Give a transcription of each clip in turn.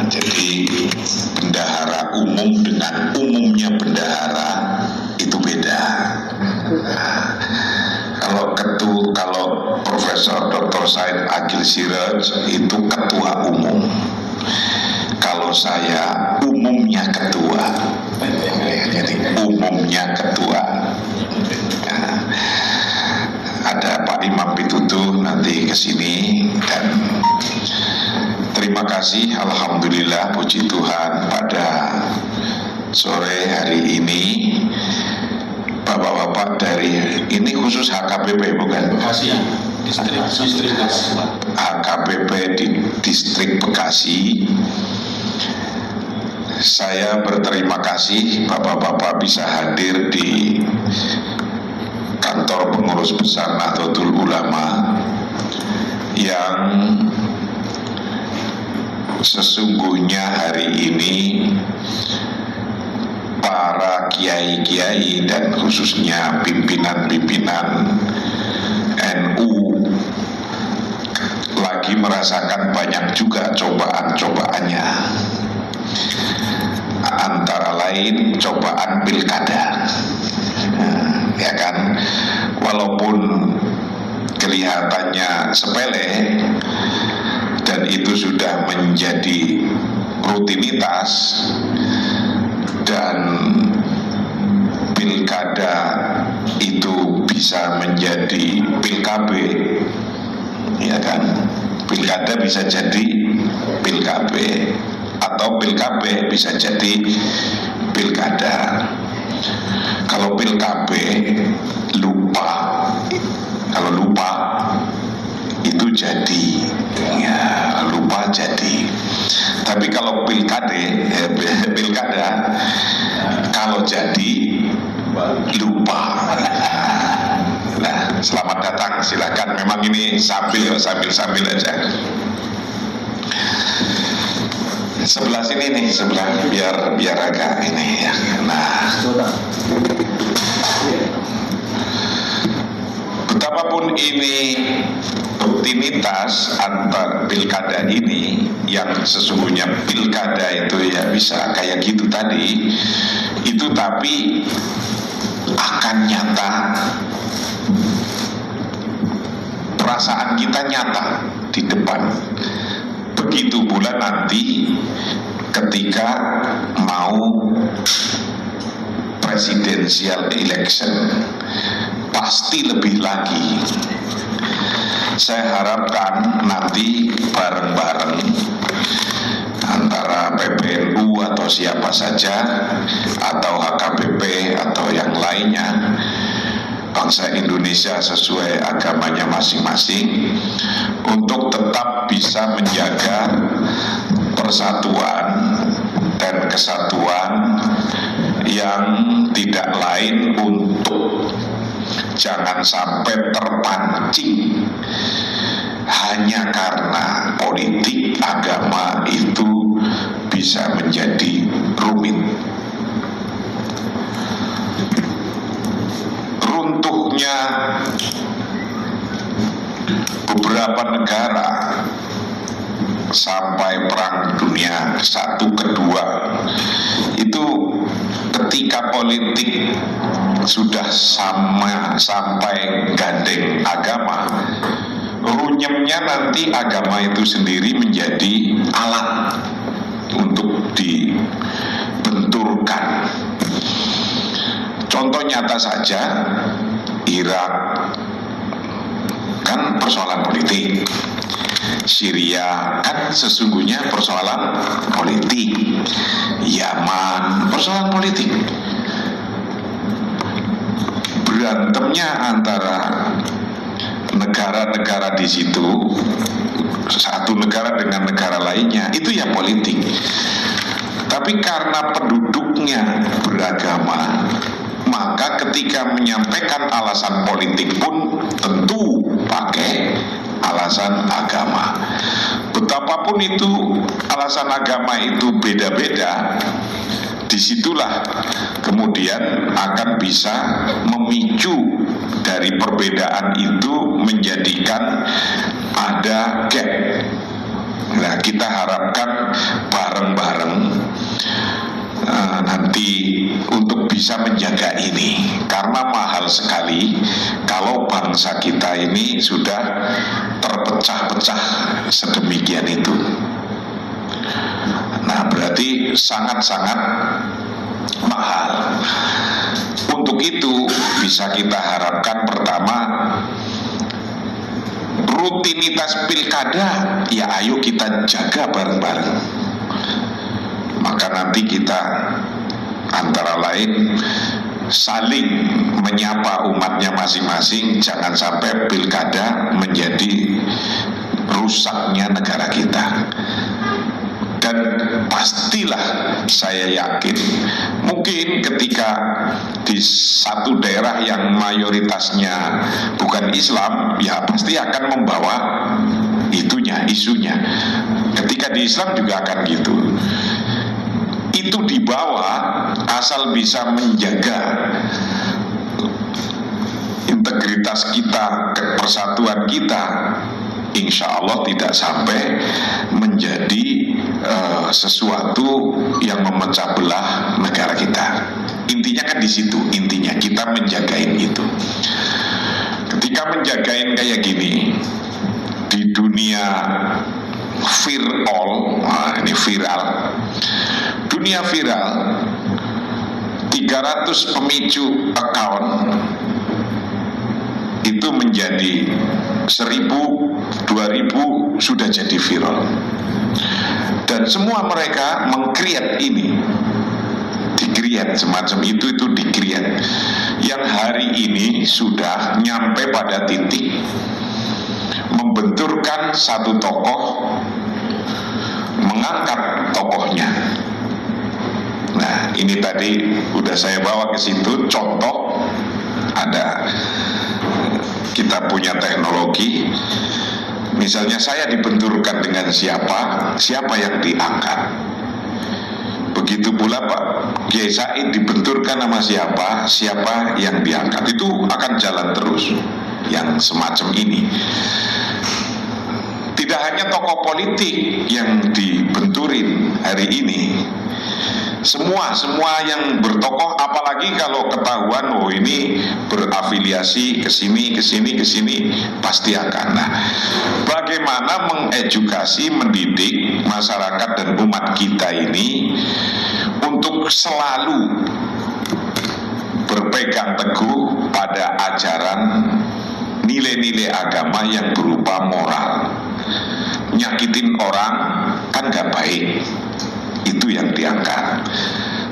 Jadi bendahara umum dengan umumnya bendahara itu beda. Kalau Profesor Dr. Said Agil Siraj itu ketua umum. Kalau saya umumnya ketua. Jadi umumnya ketua. Nah, ada Pak Imam Pitutuh nanti kesini, dan terima kasih, alhamdulillah, puji Tuhan, pada sore hari ini bapak-bapak dari ini khusus HKBP bukan? Bekasi ya, distrik HKBP di distrik Bekasi. Saya berterima kasih bapak-bapak bisa hadir di kantor pengurus besar Nahdlatul Ulama yang sesungguhnya hari ini para kiai-kiai dan khususnya pimpinan-pimpinan NU lagi merasakan banyak juga cobaan-cobaannya, antara lain cobaan pilkada. Ya kan, walaupun kelihatannya sepele dan itu sudah menjadi rutinitas, dan pilkada itu bisa menjadi pilkab, ya kan, pilkada bisa jadi pilkab atau pilkab bisa jadi pilkada. Kalau pilkab kalau lupa itu jadi, ya lupa jadi. Tapi kalau pilkada kalau jadi lupa. Nah, selamat datang, silakan. Memang ini sambil aja. Sebelah sini nih, sebelah biar agak ini ya. Nah, betapapun ini rutinitas antar pilkada ini, yang sesungguhnya pilkada itu ya bisa kayak gitu tadi, itu tapi akan nyata, perasaan kita nyata di depan. Begitu pula nanti ketika mau presidential election, pasti lebih lagi. Saya harapkan nanti bareng-bareng antara PBNU atau siapa saja, atau HKBP atau yang lainnya, bangsa Indonesia sesuai agamanya masing-masing, untuk tetap bisa menjaga persatuan dan kesatuan yang tidak lain untuk jangan sampai terpancing hanya karena politik agama itu bisa menjadi rumit. Runtuhnya beberapa negara sampai Perang Dunia I, II itu ketika politik sudah sampai gandeng agama, runyemnya nanti agama itu sendiri menjadi alat untuk dibenturkan. Contoh nyata saja, Irak kan persoalan politik, Syria kan sesungguhnya persoalan politik, Yaman persoalan politik. Berantemnya antara negara-negara di situ, satu negara dengan negara lainnya, itu ya politik. Tapi karena penduduknya beragama, maka ketika menyampaikan alasan politik pun tentu pakai alasan agama. Betapapun itu alasan agama itu beda-beda, disitulah kemudian akan bisa memicu dari perbedaan itu menjadikan ada gap. Nah, kita harapkan bareng bisa menjaga ini, karena mahal sekali kalau bangsa kita ini sudah terpecah-pecah sedemikian itu. Nah, berarti sangat-sangat mahal. Untuk itu bisa kita harapkan, pertama, rutinitas pilkada ya ayo kita jaga bareng-bareng. Maka nanti kita antara lain saling menyapa umatnya masing-masing, jangan sampai pilkada menjadi rusaknya negara kita. Dan pastilah saya yakin mungkin ketika di satu daerah yang mayoritasnya bukan Islam, ya pasti akan membawa isunya. Ketika di Islam juga akan gitu. Itu dibawa asal bisa menjaga integritas kita, persatuan kita, insya Allah tidak sampai menjadi sesuatu yang memecah belah negara kita. Intinya kan di situ, intinya kita menjagain itu. Ketika menjagain kayak gini di dunia viral, ini viral, dunia viral, 300 pemicu account itu menjadi 1000, 2000 sudah jadi viral. Dan semua mereka meng-create ini, di-create semacam itu di-create, yang hari ini sudah nyampe pada titik membenturkan satu tokoh, mengangkat tokohnya. Nah, ini tadi udah saya bawa ke situ contoh. Ada, kita punya teknologi. Misalnya saya dibenturkan dengan siapa yang diangkat. Begitu pula Pak Kiai Said dibenturkan sama siapa yang diangkat. Itu akan jalan terus yang semacam ini. Tidak hanya tokoh politik yang dibenturin hari ini, semua yang bertokoh, apalagi kalau ketahuan ini berafiliasi ke sini pasti akan. Nah, bagaimana mengedukasi, mendidik masyarakat dan umat kita ini untuk selalu berpegang teguh pada ajaran nilai-nilai agama yang berupa moral. Nyakitin orang kan gak baik, itu yang diangkat.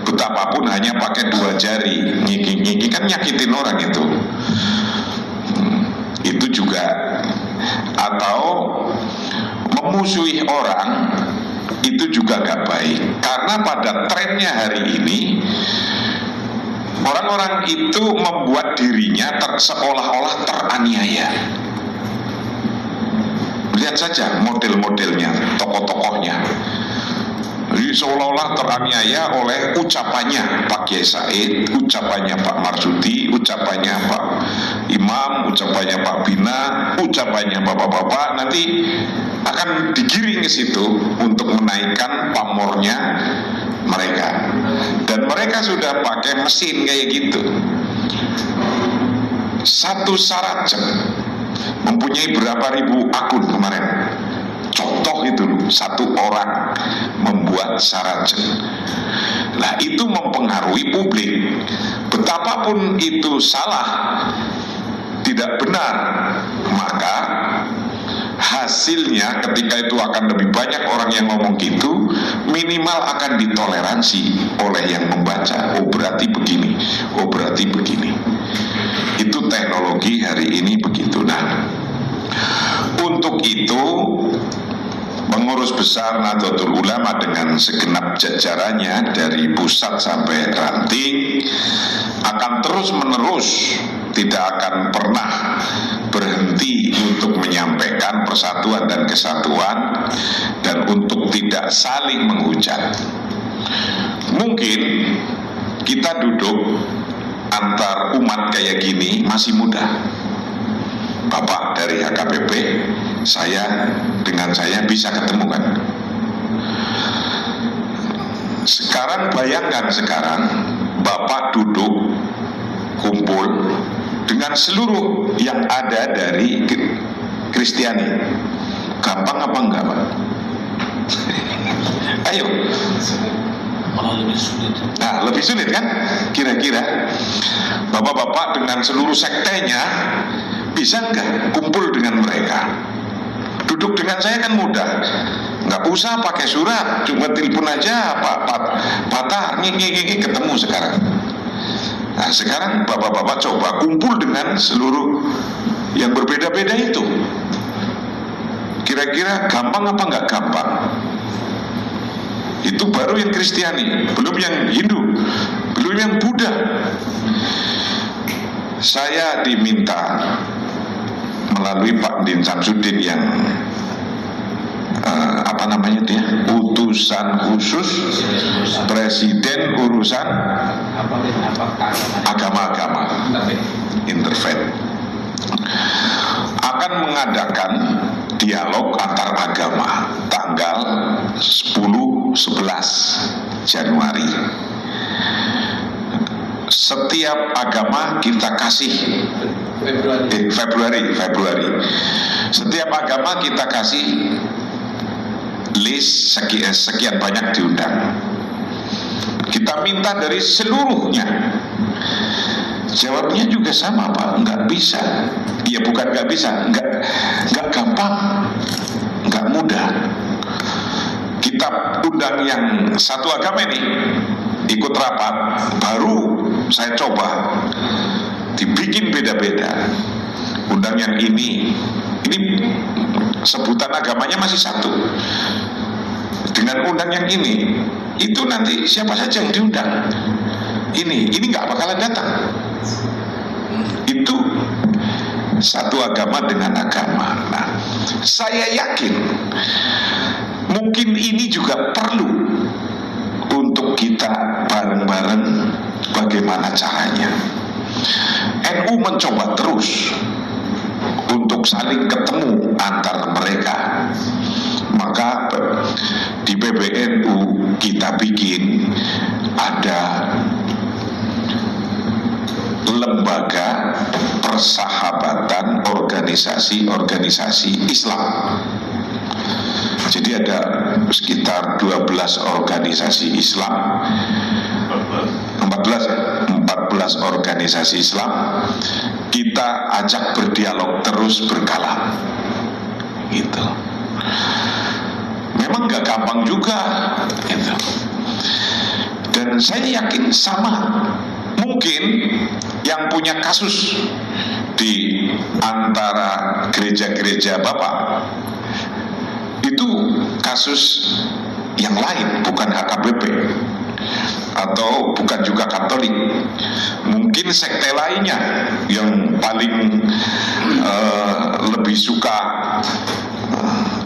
Betapapun hanya pakai 2 jari ngiki-ngiki kan nyakitin orang itu. Itu juga. Atau memusuhi orang, itu juga gak baik. Karena pada trennya hari ini, orang-orang itu membuat dirinya seolah-olah teraniaya. Lihat saja model-modelnya, tokoh-tokohnya. Jadi seolah-olah teraniaya oleh ucapannya Pak Kiai Said, ucapannya Pak Marsudi, ucapannya Pak Imam, ucapannya Pak Bina, ucapannya bapak-bapak, nanti akan digiring ke situ untuk menaikkan pamornya mereka. Dan mereka sudah pakai mesin kayak gitu. Satu Saracen mempunyai berapa ribu akun kemarin. Contoh itu satu orang membuat Saracen. Nah, itu mempengaruhi publik. Betapapun itu salah, tidak benar, maka hasilnya ketika itu akan lebih banyak orang yang ngomong gitu, minimal akan ditoleransi oleh yang membaca. Oh berarti begini, oh berarti begini. Itu teknologi hari ini begitu. Nah, untuk itu Pengurus Besar Nahdlatul Ulama dengan segenap jajarannya dari pusat sampai ranting akan terus-menerus, tidak akan pernah berhenti untuk menyampaikan persatuan dan kesatuan dan untuk tidak saling menghujat. Mungkin kita duduk antar umat kayak gini masih mudah. Bapak dari HKBP, dengan saya bisa ketemu kan. Bapak duduk kumpul dengan seluruh yang ada dari Kristiani, gampang apa enggak, Pak? Ayo. Malah lebih sulit. Nah, lebih sulit kan? Kira-kira bapak-bapak dengan seluruh sektenya bisa nggak kumpul dengan mereka? Duduk dengan saya kan mudah, nggak usah pakai surat, cuma telepon aja, patah, ngiki ketemu sekarang. Nah, sekarang bapak-bapak coba kumpul dengan seluruh yang berbeda-beda itu. Kira-kira gampang apa nggak gampang? Itu baru yang Kristiani, belum yang Hindu, belum yang Buddha. Saya diminta melalui Pak Din Samsudin yang utusan khusus Presiden urusan agama-agama interfaith, akan mengadakan dialog antar agama tanggal 10-11 Januari. Setiap agama kita kasih Februari. Setiap agama kita kasih list sekian banyak diundang. Kita minta dari seluruhnya. Jawabnya juga sama, Pak, nggak bisa. Ya bukan nggak bisa, nggak gampang, nggak mudah. Kita undang yang satu agama ini ikut rapat, baru saya coba dibikin beda-beda. Undang yang ini sebutan agamanya masih satu. Dengan undang yang ini, itu nanti siapa saja yang diundang. Ini nggak bakalan datang. Itu satu agama dengan agama. Nah, saya yakin mungkin ini juga perlu untuk kita bareng-bareng bagaimana caranya. NU mencoba terus untuk saling ketemu antar mereka. Maka di PBNU kita bikin ada lembaga persahabatan organisasi-organisasi Islam. Jadi ada sekitar 12 organisasi Islam, 14 organisasi Islam. Kita ajak berdialog terus berkala, gitu. Memang nggak gampang juga, gitu. Dan saya yakin sama. Mungkin yang punya kasus di antara gereja-gereja Bapak itu kasus yang lain, bukan HKBP atau bukan juga Katolik. Mungkin sekte lainnya yang paling lebih suka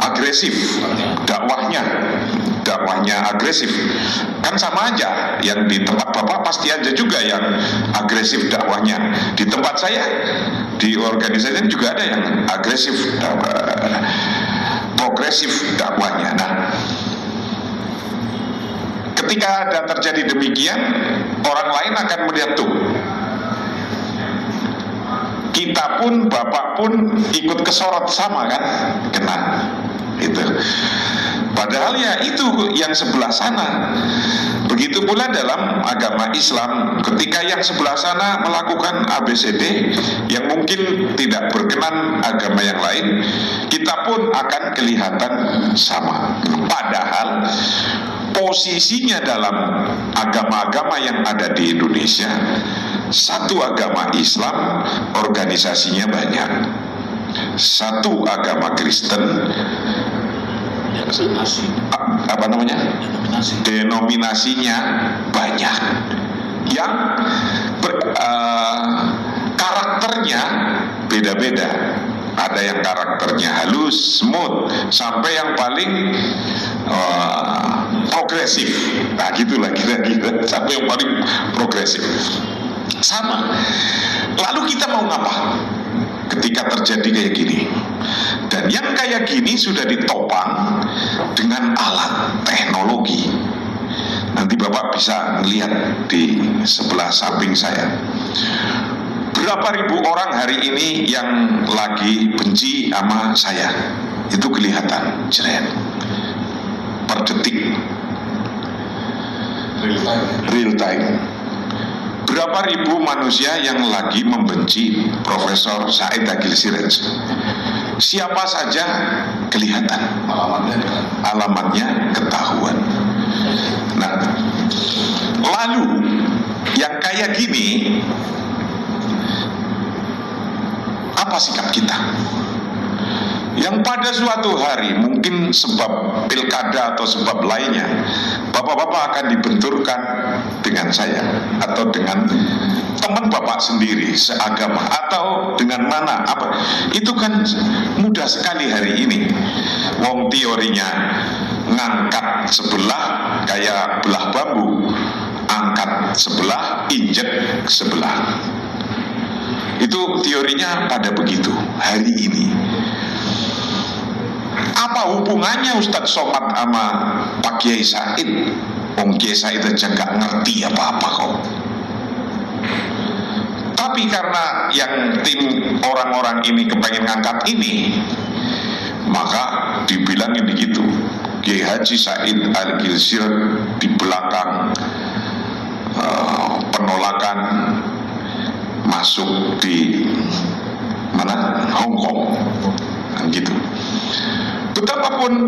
agresif dakwahnya agresif. Kan sama aja, yang di tempat Bapak pasti aja juga yang agresif dakwahnya. Di tempat saya, di organisasi juga ada yang agresif progresif dakwahnya. Nah, ketika ada terjadi demikian, orang lain akan melihat tuh, kita pun, Bapak pun ikut kesorot sama kan, kena itu. Padahal ya itu yang sebelah sana. Begitu pula dalam agama Islam, ketika yang sebelah sana melakukan ABCD yang mungkin tidak berkenan agama yang lain, kita pun akan kelihatan sama. Padahal posisinya dalam agama-agama yang ada di Indonesia, satu agama Islam organisasinya banyak, satu agama Kristen denominasinya banyak, yang karakternya beda-beda. Ada yang karakternya halus, smooth, sampai yang paling progresif. Nah gitulah kira-kira, sampai yang paling progresif. Sama. Lalu kita mau ngapa ketika terjadi kayak gini? Dan yang kayak gini sudah ditopang dengan alat teknologi. Nanti Bapak Bapak bisa melihat di sebelah samping saya. Berapa ribu orang hari ini yang lagi benci sama saya. Itu kelihatan, jeret. Per detik. Real time. Berapa ribu manusia yang lagi membenci Profesor Said Agil Siraj. Siapa saja kelihatan. Alamatnya ketahuan. Nah, lalu yang kayak gini, apa sikap kita? Yang pada suatu hari mungkin sebab pilkada atau sebab lainnya, bapak-bapak akan dibenturkan dengan saya atau dengan teman bapak sendiri seagama atau dengan mana apa, itu kan mudah sekali hari ini. Wong teorinya ngangkat sebelah kayak belah bambu, angkat sebelah, injek sebelah. Itu teorinya pada begitu hari ini. Apa hubungannya Ustadz Somad sama Pak Kiai Said? Om Kiai Said aja gak ngerti apa-apa kok. Tapi karena yang tim orang-orang ini kepengen ngangkat ini, maka dibilangin begitu. Kiai Haji Said Agil Siraj di belakang penolakan masuk di mana? Hong Kong, gitu. Betapapun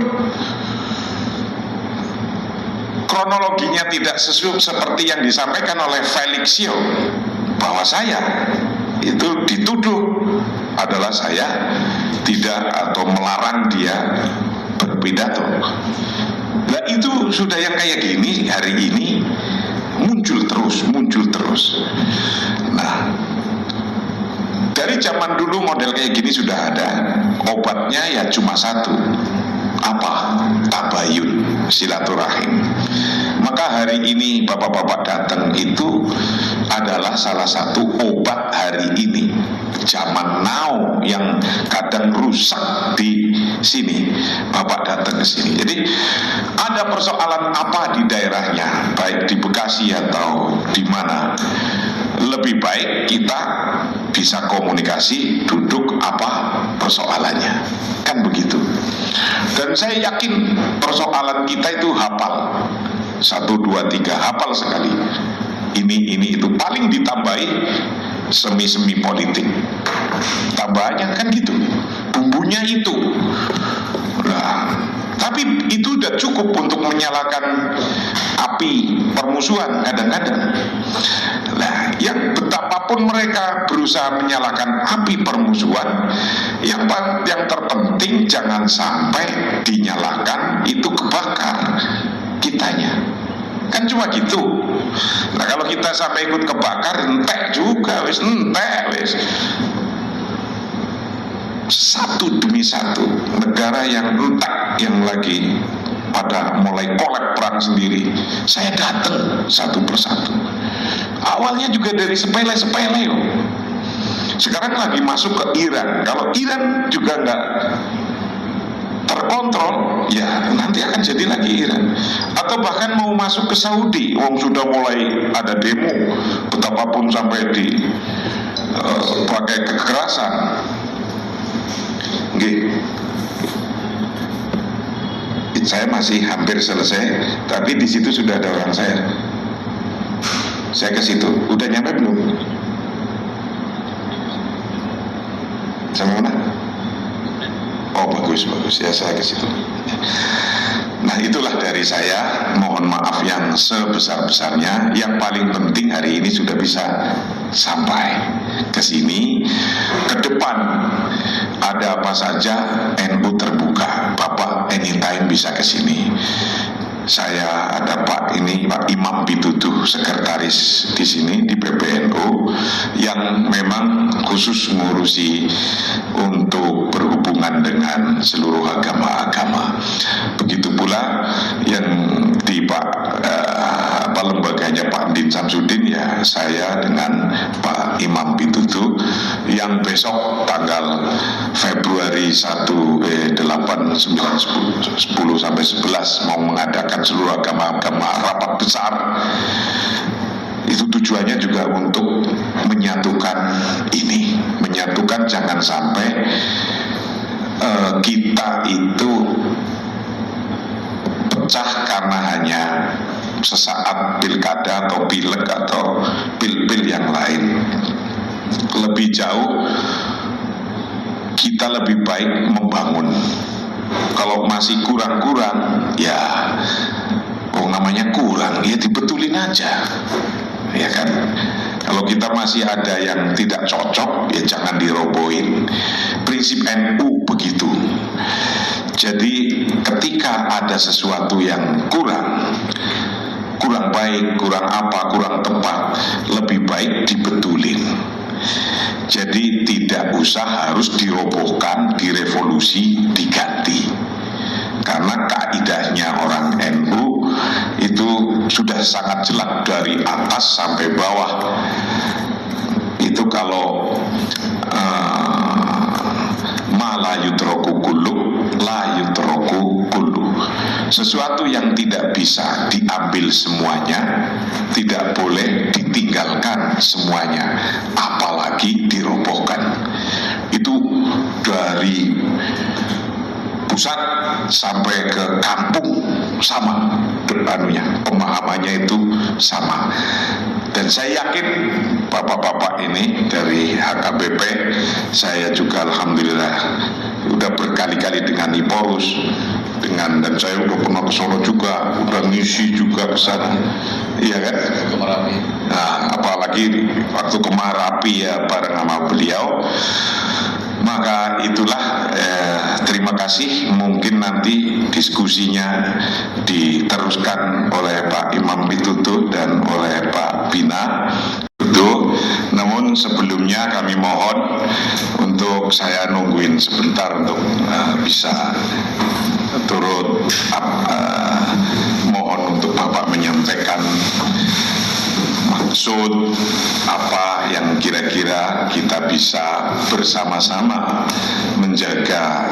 kronologinya tidak sesuai seperti yang disampaikan oleh Felixio, bahwa saya itu dituduh adalah saya tidak atau melarang dia berpidato. Nah itu sudah yang kayak gini hari ini muncul terus. Nah, dari zaman dulu model kayak gini sudah ada. Obatnya ya cuma satu. Apa? Tabayun, silaturahim. Maka hari ini bapak-bapak datang itu adalah salah satu obat hari ini. Zaman now yang kadang rusak di sini, bapak datang ke sini. Jadi ada persoalan apa di daerahnya, baik di Bekasi atau di mana, lebih baik kita bisa komunikasi, duduk apa persoalannya, kan begitu. Dan saya yakin persoalan kita itu hafal, 1, 2, 3 hafal sekali. Ini itu paling ditambahi semi politik, tambahannya kan gitu, bumbunya itu. Nah, tapi itu udah cukup untuk menyalakan api permusuhan kadang-kadang. Nah, yang betapapun mereka berusaha menyalakan api permusuhan, yang terpenting jangan sampai dinyalakan itu kebakar kitanya. Kan cuma gitu. Nah, kalau kita sampai ikut kebakar, entek juga, entek. Satu demi satu negara yang entek, yang lagi pada mulai kolab perang sendiri, saya datang satu persatu. Awalnya juga dari sepele-sepele loh. Sekarang lagi masuk ke Iran. Kalau Iran juga nggak terkontrol, ya nanti akan jadi lagi Iran. Atau bahkan mau masuk ke Saudi, wong sudah mulai ada demo, betapapun sampai pakai kekerasan. Saya masih hampir selesai, tapi di situ sudah ada orang saya. Saya ke situ. Udah nyampe belum? Sama mana? Oh bagus. Ya saya ke situ. Nah itulah dari saya. Mohon maaf yang sebesar-besarnya. Yang paling penting hari ini sudah bisa sampai ke sini. Ke depan ada apa saja, NU terbuka. Bapak anytime bisa ke sini. Saya ada Pak Imam Pitutuh, sekretaris di sini di PBNU, yang memang khusus mengurusi untuk berhubungan dengan seluruh agama-agama. Begitu pula yang di lembaganya Pak Din Samsudin, ya saya dengan Pak Imam Pitutuh yang besok tanggal Februari 8, 9, 10 sampai 11 mau mengadakan seluruh agama-agama rapat besar. Itu tujuannya juga untuk menyatukan ini, menyatukan jangan sampai kita itu pecah karena hanya sesaat pilkada atau pileg atau pil-pil yang lain. Lebih jauh kita lebih baik membangun. Kalau masih kurang-kurang, ya namanya kurang, ya dibetulin aja, ya kan. Kalau kita masih ada yang tidak cocok, ya jangan dirobohin. Prinsip NU begitu. Jadi ketika ada sesuatu yang kurang baik, kurang apa, kurang tepat, lebih baik dibetulin. Jadi tidak usah harus dirobohkan, direvolusi, diganti. Karena kaidahnya orang NU itu sudah sangat jelas dari atas sampai bawah. Itu kalau ma la yutroku kullu, la yutroku kullu. Sesuatu yang tidak bisa diambil semuanya, tidak boleh ditinggalkan semuanya, apalagi dirobohkan. Itu dari pusat sampai ke kampung sama pemahamannya itu sama. Dan saya yakin bapak-bapak ini dari HKBP, saya juga alhamdulillah udah berkali-kali dengan Iporus, dan saya udah pernah ke Solo juga, udah ngisi juga ke sana, iya kan? Merapi. Nah, apalagi waktu ke Merapi ya bareng sama beliau. Maka itulah terima kasih. Mungkin nanti diskusinya diteruskan oleh Pak Imam Pitutu dan oleh Pak Bina. Namun sebelumnya kami mohon untuk saya nungguin sebentar untuk bisa turut mohon untuk Bapak menyampaikan maksud apa yang kira-kira kita bisa bersama-sama menjaga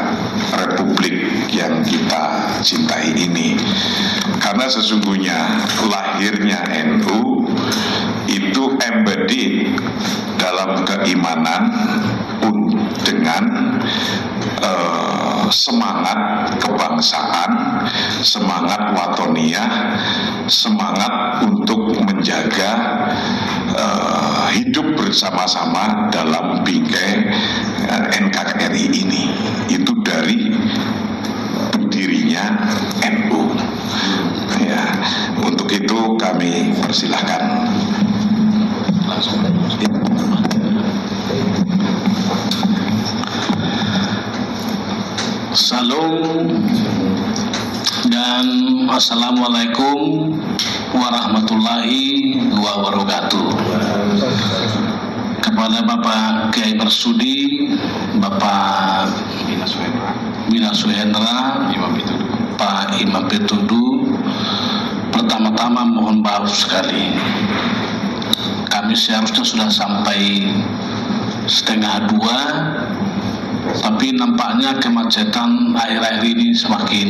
republik yang kita cintai ini. Karena sesungguhnya lahirnya NU itu embedded dalam keimanan dengan semangat kebangsaan, semangat watoniyah, semangat untuk menjaga hidup bersama-sama dalam bingkai NKRI ini. Itu dari pendirinya NU. Ya, untuk itu kami persilahkan. Langsung. Ya. Salam dan assalamualaikum warahmatullahi wabarakatuh. Kepada Bapak Kiai Marsudi, Bapak Bina Suhendra, Pak Imam Pitutu, pertama-tama mohon maaf sekali. Kami seharusnya sudah sampai 1:30, tapi nampaknya kemacetan akhir-akhir ini semakin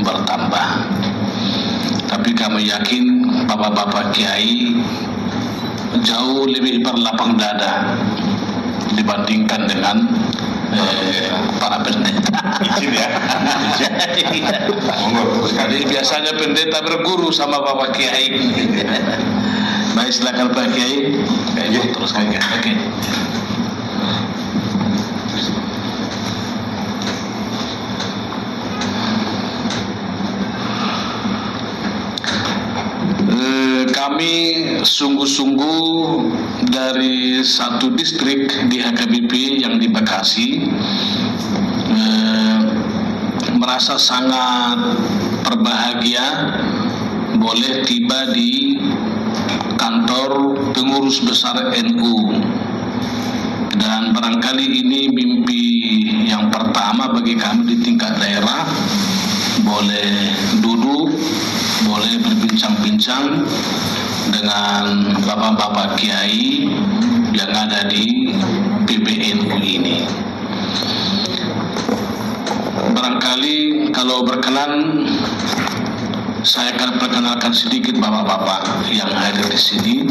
bertambah. Tapi kami yakin Bapak-Bapak Kiai jauh lebih berlapang dada dibandingkan dengan para pendeta. Izin ya. Jadi biasanya pendeta berguru sama Bapak Kiai. Baik, silakan Pak Kiai. Teruskan. Oke. Kami sungguh-sungguh dari satu distrik di HKBP yang di Bekasi merasa sangat berbahagia boleh tiba di kantor pengurus besar NU, dan barangkali ini mimpi yang pertama bagi kami di tingkat daerah, boleh duduk, boleh berbincang-bincang dengan bapak-bapak kiai yang ada di PBNU. Kalau berkenan, saya akan perkenalkan sedikit bapak-bapak yang hadir di sini.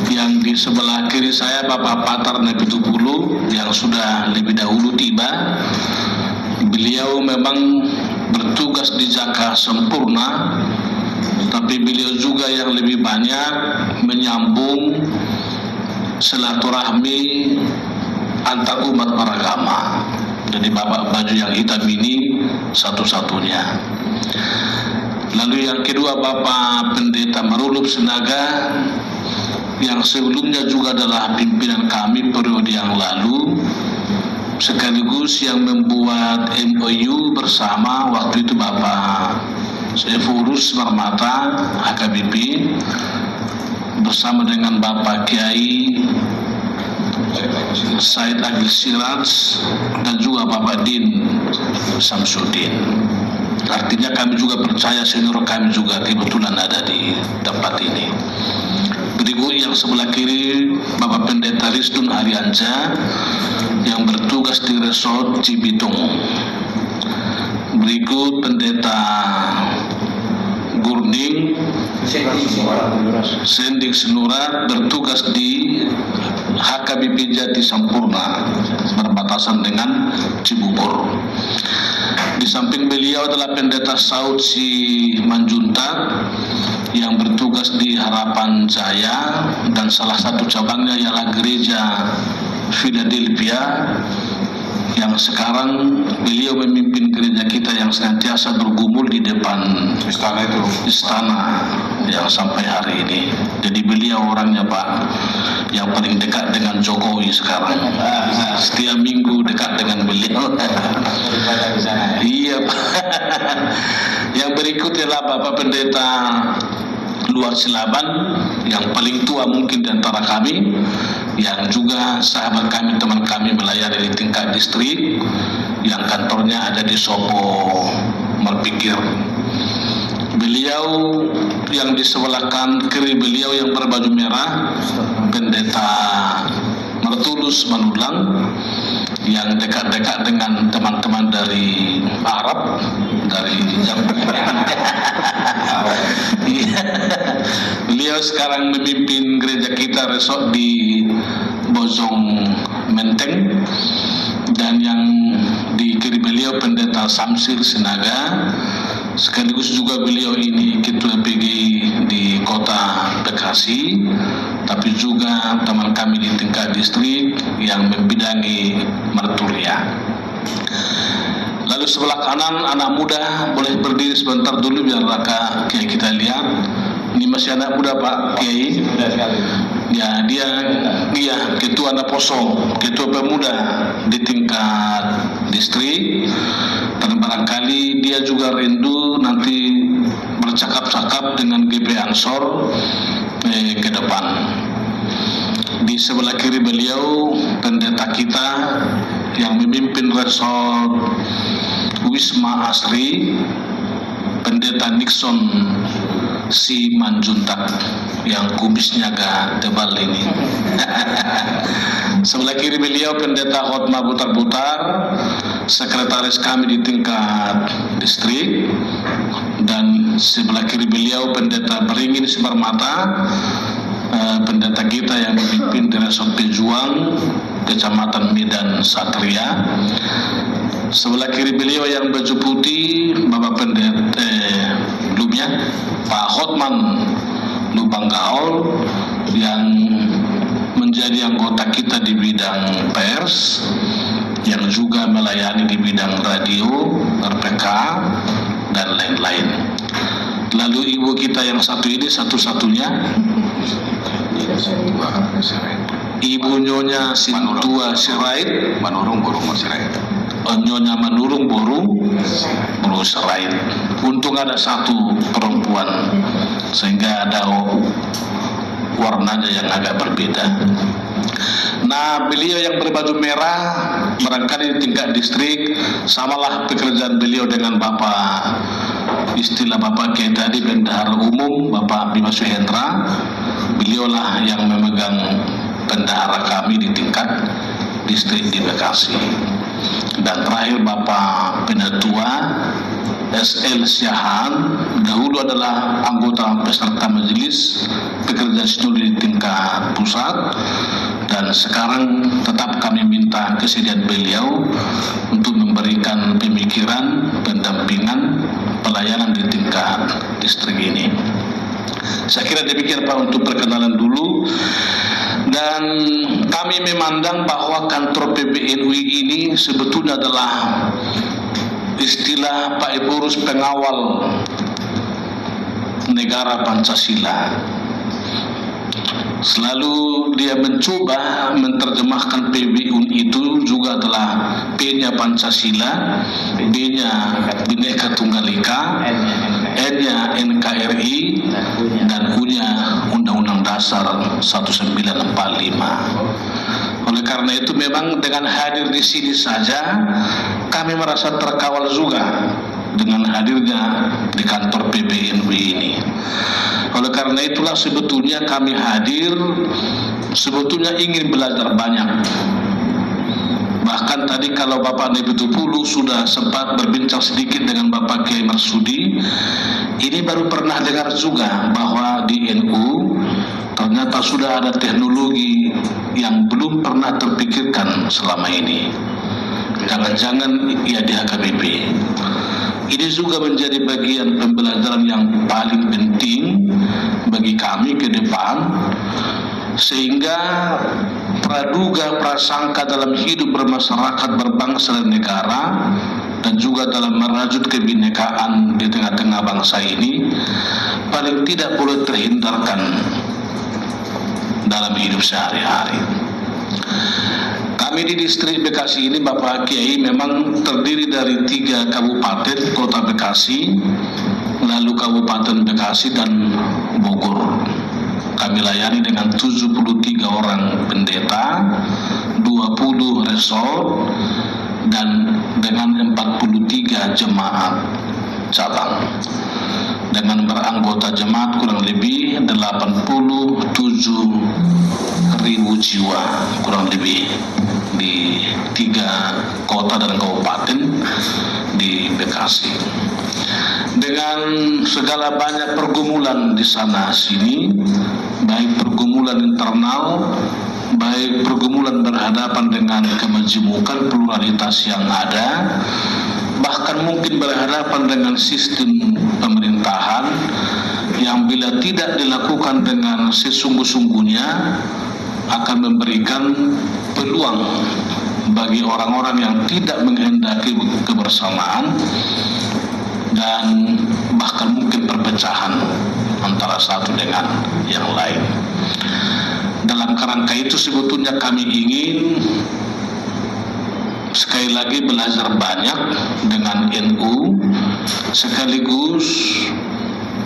Yang di sebelah kiri saya Bapak Patar Nepitupulu yang sudah lebih dahulu tiba. Beliau memang bertugas di Jaka sempurna, tapi beliau juga yang lebih banyak menyambung silaturahmi antar umat beragama. Jadi bapak baju yang hitam ini satu-satunya. Lalu yang kedua Bapak Pendeta Marulup Senaga yang sebelumnya juga adalah pimpinan kami periode yang lalu, sekaligus yang membuat MOU bersama waktu itu Bapak Sefurus Marmata HKBP bersama dengan Bapak Kiai Said Agil Siraj dan juga Bapak Din Samsudin. Artinya kami juga percaya senior kami juga kebetulan ada di tempat ini. Berikut yang sebelah kiri Bapak Pendeta Riztun Harianja yang bertugas di Resort Cibitung. Berikut Pendeta Gurning Sendik Senurat bertugas di HKBP Jati Sampurna berbatasan dengan Cibubur. Di samping beliau adalah Pendeta Saud Si Manjuntak yang bertugas di Harapan Jaya dan salah satu cabangnya ialah Gereja Philadelphia yang sekarang beliau memimpin gereja kita yang senantiasa bergumul di depan istana yang sampai hari ini. Jadi beliau orangnya Pak yang paling dekat dengan Jokowi sekarang. Setiap minggu dekat dengan beliau. Iya Pak. Yang berikut adalah Bapak Pendeta Luar Silaban yang paling tua mungkin di antara kami, yang juga sahabat kami, teman kami melayani di tingkat distrik yang kantornya ada di Sopo Merpikir. Beliau yang di sebelah kiri beliau yang berbaju merah Pendeta Martulus Manulang yang dekat-dekat dengan teman-teman dari Arab, dari beliau sekarang memimpin gereja kita Resort di Bojong Menteng. Dan yang di kiri beliau Pendeta Samsir Sinaga, sekaligus juga beliau ini Ketua PGI di Kota Bekasi, tapi juga teman kami di tingkat distrik yang membidangi Marturia. Lalu sebelah kanan anak muda, boleh berdiri sebentar dulu biar Raka Kiai kita lihat. Ini masih anak muda Pak Kiai. Ya, dia ketua anak poso, ketua pemuda di tingkat distrik. Dan barangkali dia juga rindu nanti bercakap-cakap dengan GP Ansor ke depan. Di sebelah kiri beliau pendeta kita yang memimpin Resort Wisma Asri, Pendeta Nixon Si Manjuntak yang kumisnya agak tebal ini. Sebelah kiri beliau Pendeta Hotma Butar-Butar, sekretaris kami di tingkat distrik. Dan sebelah kiri beliau Pendeta Beringin Simarmata, pendeta kita yang memimpin di Resort Pejuang, Kecamatan Medan Satria. Sebelah kiri beliau yang baju putih Bapak Pendeta Lumia Pak Hotman Lubang Gaul yang menjadi anggota kita di bidang pers, yang juga melayani di bidang radio, RPK dan lain-lain. Lalu ibu kita yang satu ini satu-satunya Ibu Nyonya Sintua Sirait Manurung Burung Sirait. Nyonya Manurung Burung Sirait. Untung ada satu perempuan sehingga ada warnanya yang agak berbeda. Nah, beliau yang berbaju merah barangkali di tingkat distrik samalah pekerjaan beliau dengan Bapak, istilah Bapak Kiai tadi, Bendahara Umum Bapak Bima Suhendra. Beliaulah yang memegang bendahara kami di tingkat distrik di Bekasi. dan terakhir Bapak Penatua SL Syahan, dahulu adalah anggota peserta majelis pekerja sinode di tingkat pusat, dan sekarang tetap kami minta kesediaan beliau untuk memberikan pemikiran, pendampingan, pelayanan di tingkat distrik ini. Saya kira demikian Pak untuk perkenalan dulu. Dan kami memandang bahwa kantor PBNUI ini sebetulnya adalah istilah Pak Epurus pengawal negara Pancasila. Selalu dia mencoba menerjemahkan PBNUI itu juga adalah P-nya Pancasila, B-nya Bhinneka Tunggal Ika, N-nya NKRI, dan U-nya Undang-Undang Dasar 1945. Oleh karena itu memang dengan hadir di sini saja kami merasa terkawal juga dengan hadirnya di kantor PBNUI ini. Oleh karena itulah sebetulnya kami hadir sebetulnya ingin belajar banyak. Bahkan tadi kalau Bapak Nebitupulu sudah sempat berbincang sedikit dengan Bapak Kiai Marsudi, ini baru pernah dengar juga bahwa di NU ternyata sudah ada teknologi yang belum pernah terpikirkan selama ini. Jangan-jangan ya di HKBP. Ini juga menjadi bagian pembelajaran yang paling penting bagi kami ke depan, sehingga praduga prasangka dalam hidup bermasyarakat, berbangsa dan negara, dan juga dalam merajut kebinekaan di tengah-tengah bangsa ini paling tidak boleh terhindarkan dalam hidup sehari-hari. Kami di distrik Bekasi ini Bapak Kiai memang terdiri dari 3 kabupaten kota Bekasi, lalu Kabupaten Bekasi dan Bogor. Kami layani dengan 73 orang pendeta, 20 resort, dan dengan 43 jemaat cabang. Dengan beranggota jemaat kurang lebih 87.000 jiwa kurang lebih di 3 kota dan kabupaten di Bekasi. Dengan segala banyak pergumulan di sana sini, baik pergumulan internal, baik pergumulan berhadapan dengan kemajemukan pluralitas yang ada, bahkan mungkin berhadapan dengan sistem pemerintahan yang bila tidak dilakukan dengan sesungguh-sungguhnya akan memberikan peluang bagi orang-orang yang tidak menghendaki kebersamaan dan bahkan mungkin perpecahan antara satu dengan yang lain. Dalam kerangka itu sebetulnya kami ingin sekali lagi belajar banyak dengan NU, sekaligus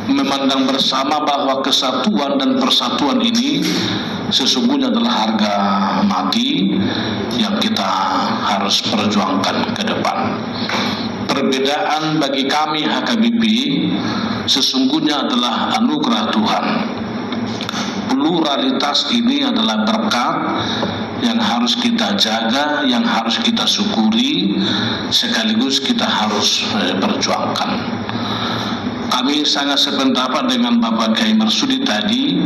memandang bersama bahwa kesatuan dan persatuan ini sesungguhnya adalah harga mati yang kita harus perjuangkan ke depan. Perbedaan bagi kami HKBP sesungguhnya adalah anugerah Tuhan. Pluralitas ini adalah berkat yang harus kita jaga, yang harus kita syukuri, sekaligus kita harus perjuangkan. Kami sangat sependapat dengan Bapak Kiai Marsudi tadi,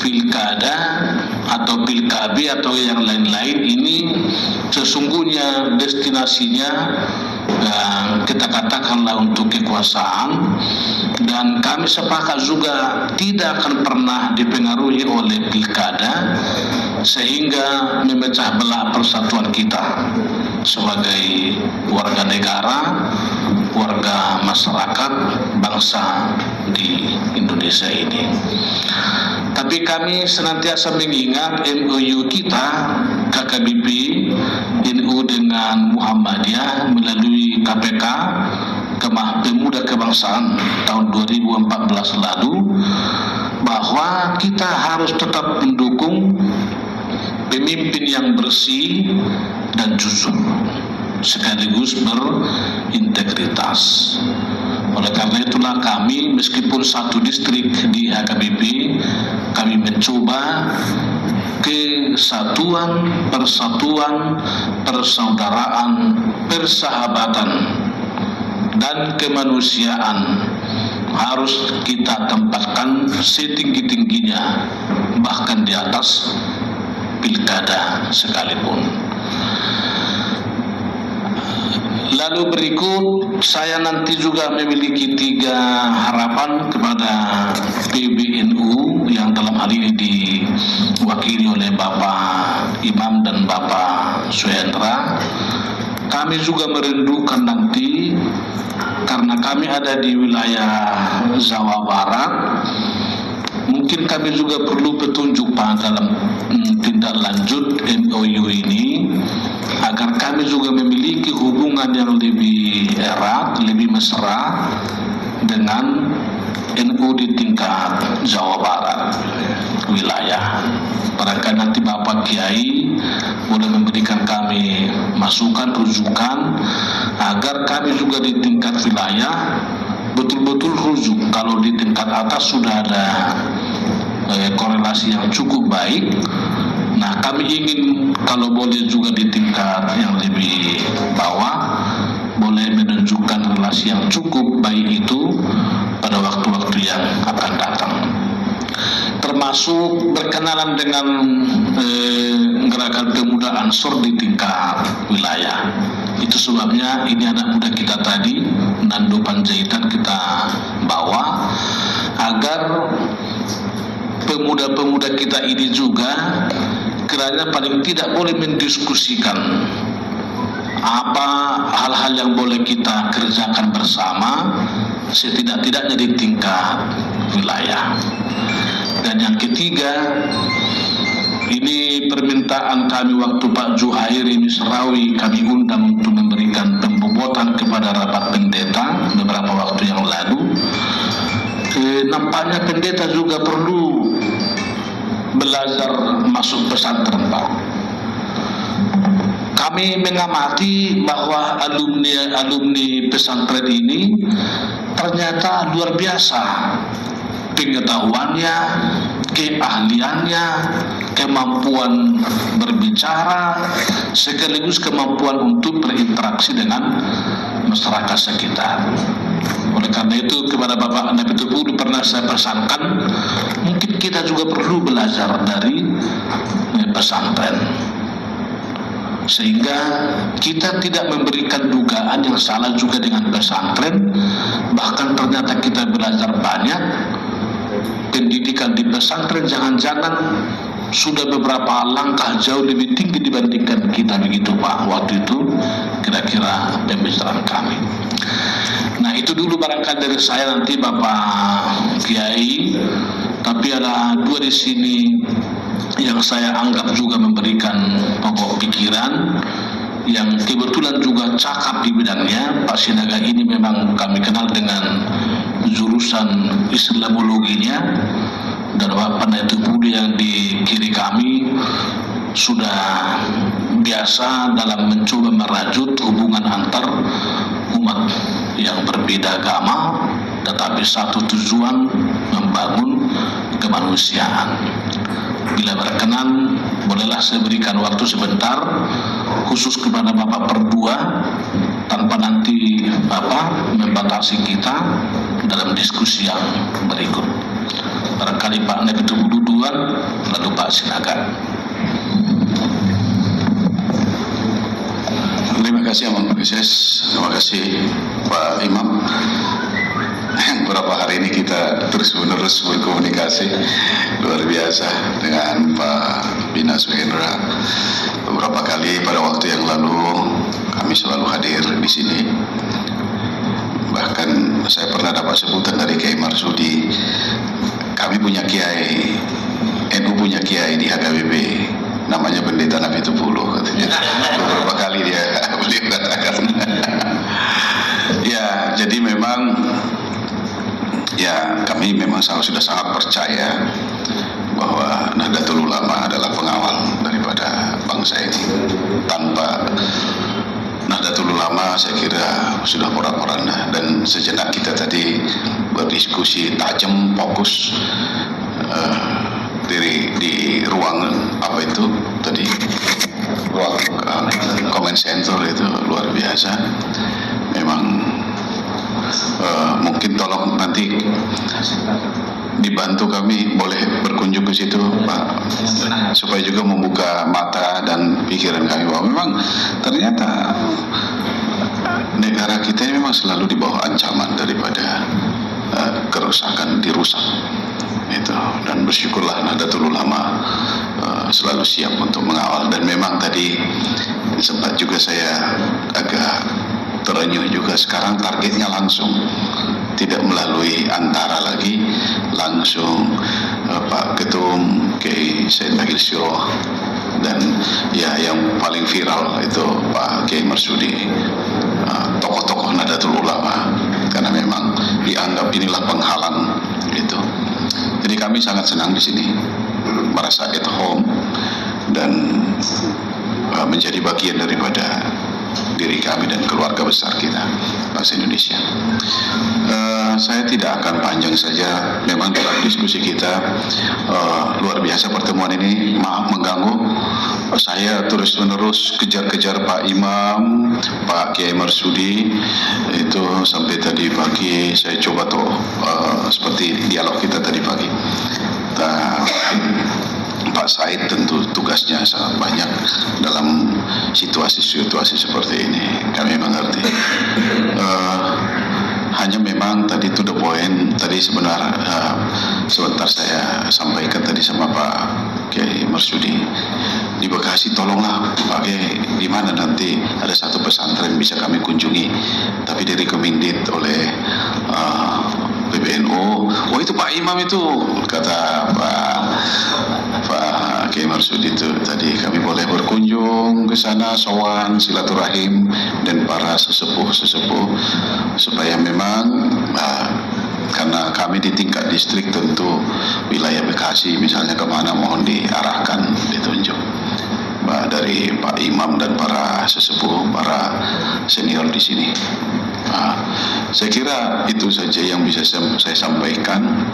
pilkada atau pilkabi atau yang lain-lain ini sesungguhnya destinasinya kita katakanlah untuk kekuasaan, dan kami sepakat juga tidak akan pernah dipengaruhi oleh pilkada sehingga memecah belah persatuan kita sebagai warga negara, warga masyarakat bangsa di Indonesia ini. Tapi kami senantiasa mengingat MOU kita KKBP NU dengan Muhammadiyah melalui KPK Kemah Pemuda Kebangsaan tahun 2014 lalu, bahwa kita harus tetap mendukung pemimpin yang bersih dan jujur sekaligus berintegritas. Oleh karena itulah kami meskipun satu distrik di HKBP, kami mencoba kesatuan, persatuan, persaudaraan, persahabatan, dan kemanusiaan harus kita tempatkan setinggi-tingginya, bahkan di atas pilkada sekalipun. Lalu berikut, saya nanti juga memiliki 3 harapan kepada PBNU yang dalam hal ini diwakili oleh Bapak Imam dan Bapak Suhendra. Kami juga merindukan nanti, karena kami ada di wilayah Jawa Barat, mungkin kami juga perlu petunjuk Pak dalam tindak lanjut MOU ini, agar kami juga memiliki hubungan yang lebih erat, lebih mesra dengan NU di tingkat Jawa Barat wilayah. Barangkali nanti Bapak Kiai boleh memberikan kami masukan, rujukan, agar kami juga di tingkat wilayah betul-betul rujuk. Kalau di tingkat atas sudah ada korelasi yang cukup baik, nah kami ingin kalau boleh juga di tingkat yang lebih bawah boleh menunjukkan relasi yang cukup baik itu pada waktu-waktu yang akan datang, termasuk berkenalan dengan gerakan pemuda Ansor di tingkat wilayah. Itu sebabnya ini anak muda kita tadi, Nando Panjaitan, kita bawa agar pemuda-pemuda kita ini juga kiranya paling tidak boleh mendiskusikan apa hal-hal yang boleh kita kerjakan bersama, setidak-tidaknya di tingkat wilayah. Dan yang ketiga, ini permintaan kami waktu Pak Juhairi Misrawi kami undang untuk memberikan pembobotan kepada rapat pendeta beberapa waktu yang lalu. Nampaknya pendeta juga perlu belajar masuk pesantren, Pak. Kami mengamati bahwa alumni pesantren ini ternyata luar biasa pengetahuannya, keahliannya, kemampuan berbicara, sekaligus kemampuan untuk berinteraksi dengan masyarakat sekitar. Oleh karena itu kepada Bapak Nabi Tepulu pernah saya pesankan, mungkin kita juga perlu belajar dari pesantren, sehingga kita tidak memberikan dugaan yang salah juga dengan pesantren. Bahkan ternyata kita belajar banyak. Pendidikan di pesantren jangan-jangan sudah beberapa langkah jauh lebih tinggi dibandingkan kita, begitu Pak. Waktu itu kira-kira pembicaraan kami. Nah itu dulu barangkali dari saya, nanti Bapak Kiai. Tapi ada 2 di sini yang saya anggap juga memberikan pokok pikiran, yang kebetulan juga cakap di bidangnya. Pak Sinaga ini memang kami kenal dengan jurusan Islamologinya, dan Bapak Nabi Budi yang di kiri kami sudah biasa dalam mencoba merajut hubungan antar umat yang berbeda agama, tetapi satu tujuan, membangun kemanusiaan. Bila berkenan, bolehlah saya berikan waktu sebentar khusus kepada Bapak berdua, tanpa nanti Bapak membatasi kita dalam diskusi yang berikut. Barangkali Pak Nabi itu duluan, lalu Pak Sinaga. Terima kasih Aman Proses, terima kasih Pak Imam. Beberapa hari ini kita terus-menerus berkomunikasi luar biasa dengan Pak Bina Suhendra. Beberapa kali pada waktu yang lalu kami selalu hadir di sini. Bahkan saya pernah dapat sebutan dari Kiai Marsudi, kami punya kiai, NU punya kiai di HKBP, namanya Pendeta Nabi Tepulu. Beberapa kali beliau katakan. Ya, jadi memang ya kami memang sudah sangat percaya bahwa Nahdlatul Ulama adalah pengawal daripada bangsa ini. Tanpa Nahdlatul Ulama saya kira sudah porak-poranda, dan sejenak kita tadi berdiskusi tajam, fokus, di ruang apa itu tadi, ruang comment center itu luar biasa. Memang mungkin tolong nanti dibantu kami boleh berkunjung ke situ Pak, supaya juga membuka mata dan pikiran kami bahwa memang ternyata negara kita ini memang selalu di bawah ancaman daripada kerusakan, dirusak itu. Dan bersyukurlah Nahdlatul Ulama selalu siap untuk mengawal. Dan memang tadi sempat juga saya agak terenyuh juga, sekarang targetnya langsung, tidak melalui antara lagi, langsung Pak Ketum Kiai Said Agil Sirah, dan ya yang paling viral itu Pak Kiai Marsudi, tokoh-tokoh Nahdlatul Ulama, karena memang dianggap inilah penghalang itu. Jadi kami sangat senang di sini, merasa at home dan menjadi bagian daripada diri kami dan keluarga besar kita, bangsa Indonesia. Saya tidak akan panjang saja. Memang dalam diskusi kita luar biasa pertemuan ini. Maaf mengganggu. Saya terus menerus kejar-kejar Pak Imam, Pak Kiai Marsudi itu sampai tadi pagi. Saya coba tuh seperti dialog kita tadi pagi. Pak Said tentu tugasnya sangat banyak dalam situasi-situasi seperti ini, kami mengerti. Hanya memang tadi to the point, tadi sebentar saya sampaikan tadi sama Pak Kiai Marsudi di Bekasi, tolonglah Pak Kiai, di mana nanti ada satu pesantren bisa kami kunjungi, tapi direkomended oleh PBNU. Oh itu Pak Imam itu, kata Pak Kiai Marsudi itu tadi, kami boleh berkunjung ke sana, sowan, silaturahim dan para sesepuh supaya memang karena kami di tingkat distrik tentu wilayah Bekasi misalnya kemana mohon diarahkan, ditunjuk dari Pak Imam dan para sesepuh, para senior di sini. Saya kira itu saja yang bisa saya sampaikan.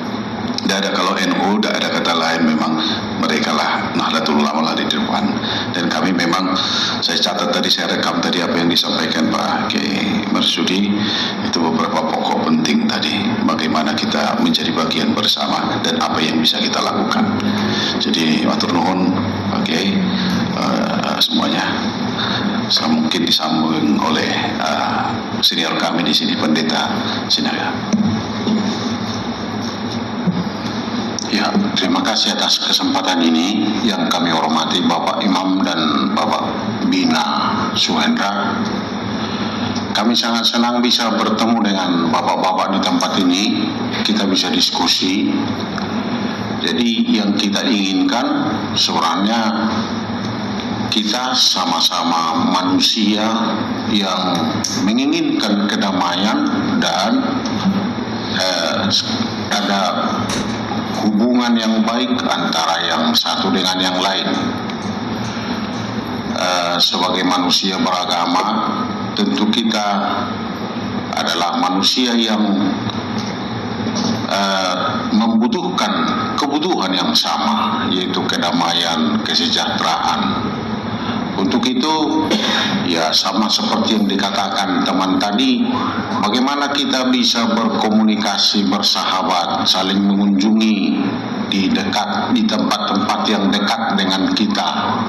Tidak ada, kalau NU tidak ada kata lain, memang mereka lah Nahdlatul Ulama lah di depan. Dan kami memang, saya catat tadi, saya rekam tadi apa yang disampaikan Pak Kiai Marsudi, itu beberapa pokok penting tadi, bagaimana kita menjadi bagian bersama dan apa yang bisa kita lakukan. Jadi matur nuwun Pak Kiai semuanya. Mungkin disambung oleh senior kami di sini, Pendeta Sinaga. Ya, terima kasih atas kesempatan ini yang kami hormati Bapak Imam dan Bapak Bina Suhendra. Kami sangat senang bisa bertemu dengan bapak-bapak di tempat ini, kita bisa diskusi. Jadi yang kita inginkan sebenarnya kita sama-sama manusia yang menginginkan kedamaian dan ada hubungan yang baik antara yang satu dengan yang lain. Sebagai manusia beragama, tentu kita adalah manusia yang membutuhkan kebutuhan yang sama, yaitu kedamaian, kesejahteraan. Untuk itu, ya sama seperti yang dikatakan teman tadi, bagaimana kita bisa berkomunikasi, bersahabat, saling mengunjungi di tempat-tempat yang dekat dengan kita.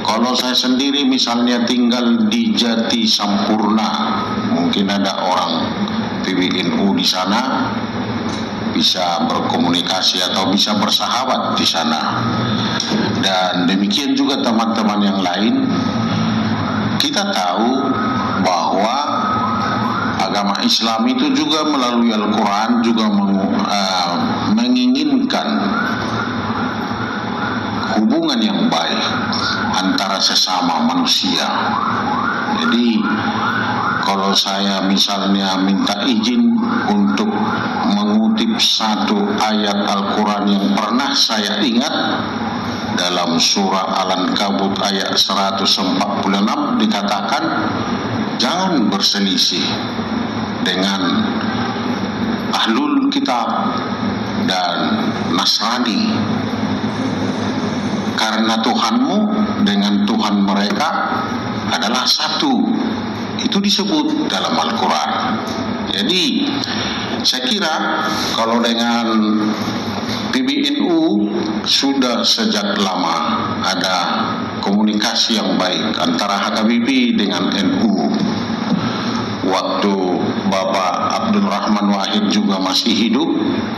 Kalau saya sendiri misalnya tinggal di Jati Sampurna, mungkin ada orang PBNU di sana, bisa berkomunikasi atau bisa bersahabat di sana. Dan demikian juga teman-teman yang lain. Kita tahu bahwa agama Islam itu juga melalui Al-Quran juga menginginkan hubungan yang baik antara sesama manusia. Jadi kalau saya misalnya minta izin untuk mengutip satu ayat Al-Quran yang pernah saya ingat, dalam surah Al-Ankabut ayat 146 dikatakan, jangan berselisih dengan Ahlul Kitab dan Nasrani. karena Tuhanmu dengan Tuhan mereka adalah satu. Itu disebut dalam Al-Quran. Jadi saya kira kalau dengan PBNU sudah sejak lama ada komunikasi yang baik antara HKBP dengan NU. Waktu Bapak Abdul Rahman Wahid juga masih hidup,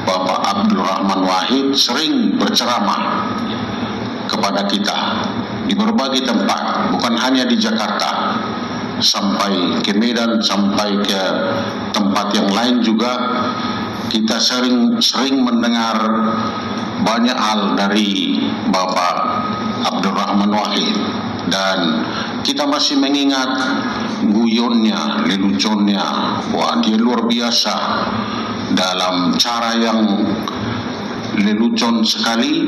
Bapak Abdul Rahman Wahid sering berceramah kepada kita di berbagai tempat, bukan hanya di Jakarta, sampai ke Medan, sampai ke tempat yang lain juga. Kita sering mendengar banyak hal dari Bapak Abdul Rahman Wahid, dan kita masih mengingat guyonnya, leluconnya. Wah, dia luar biasa dalam cara yang lelucon sekali.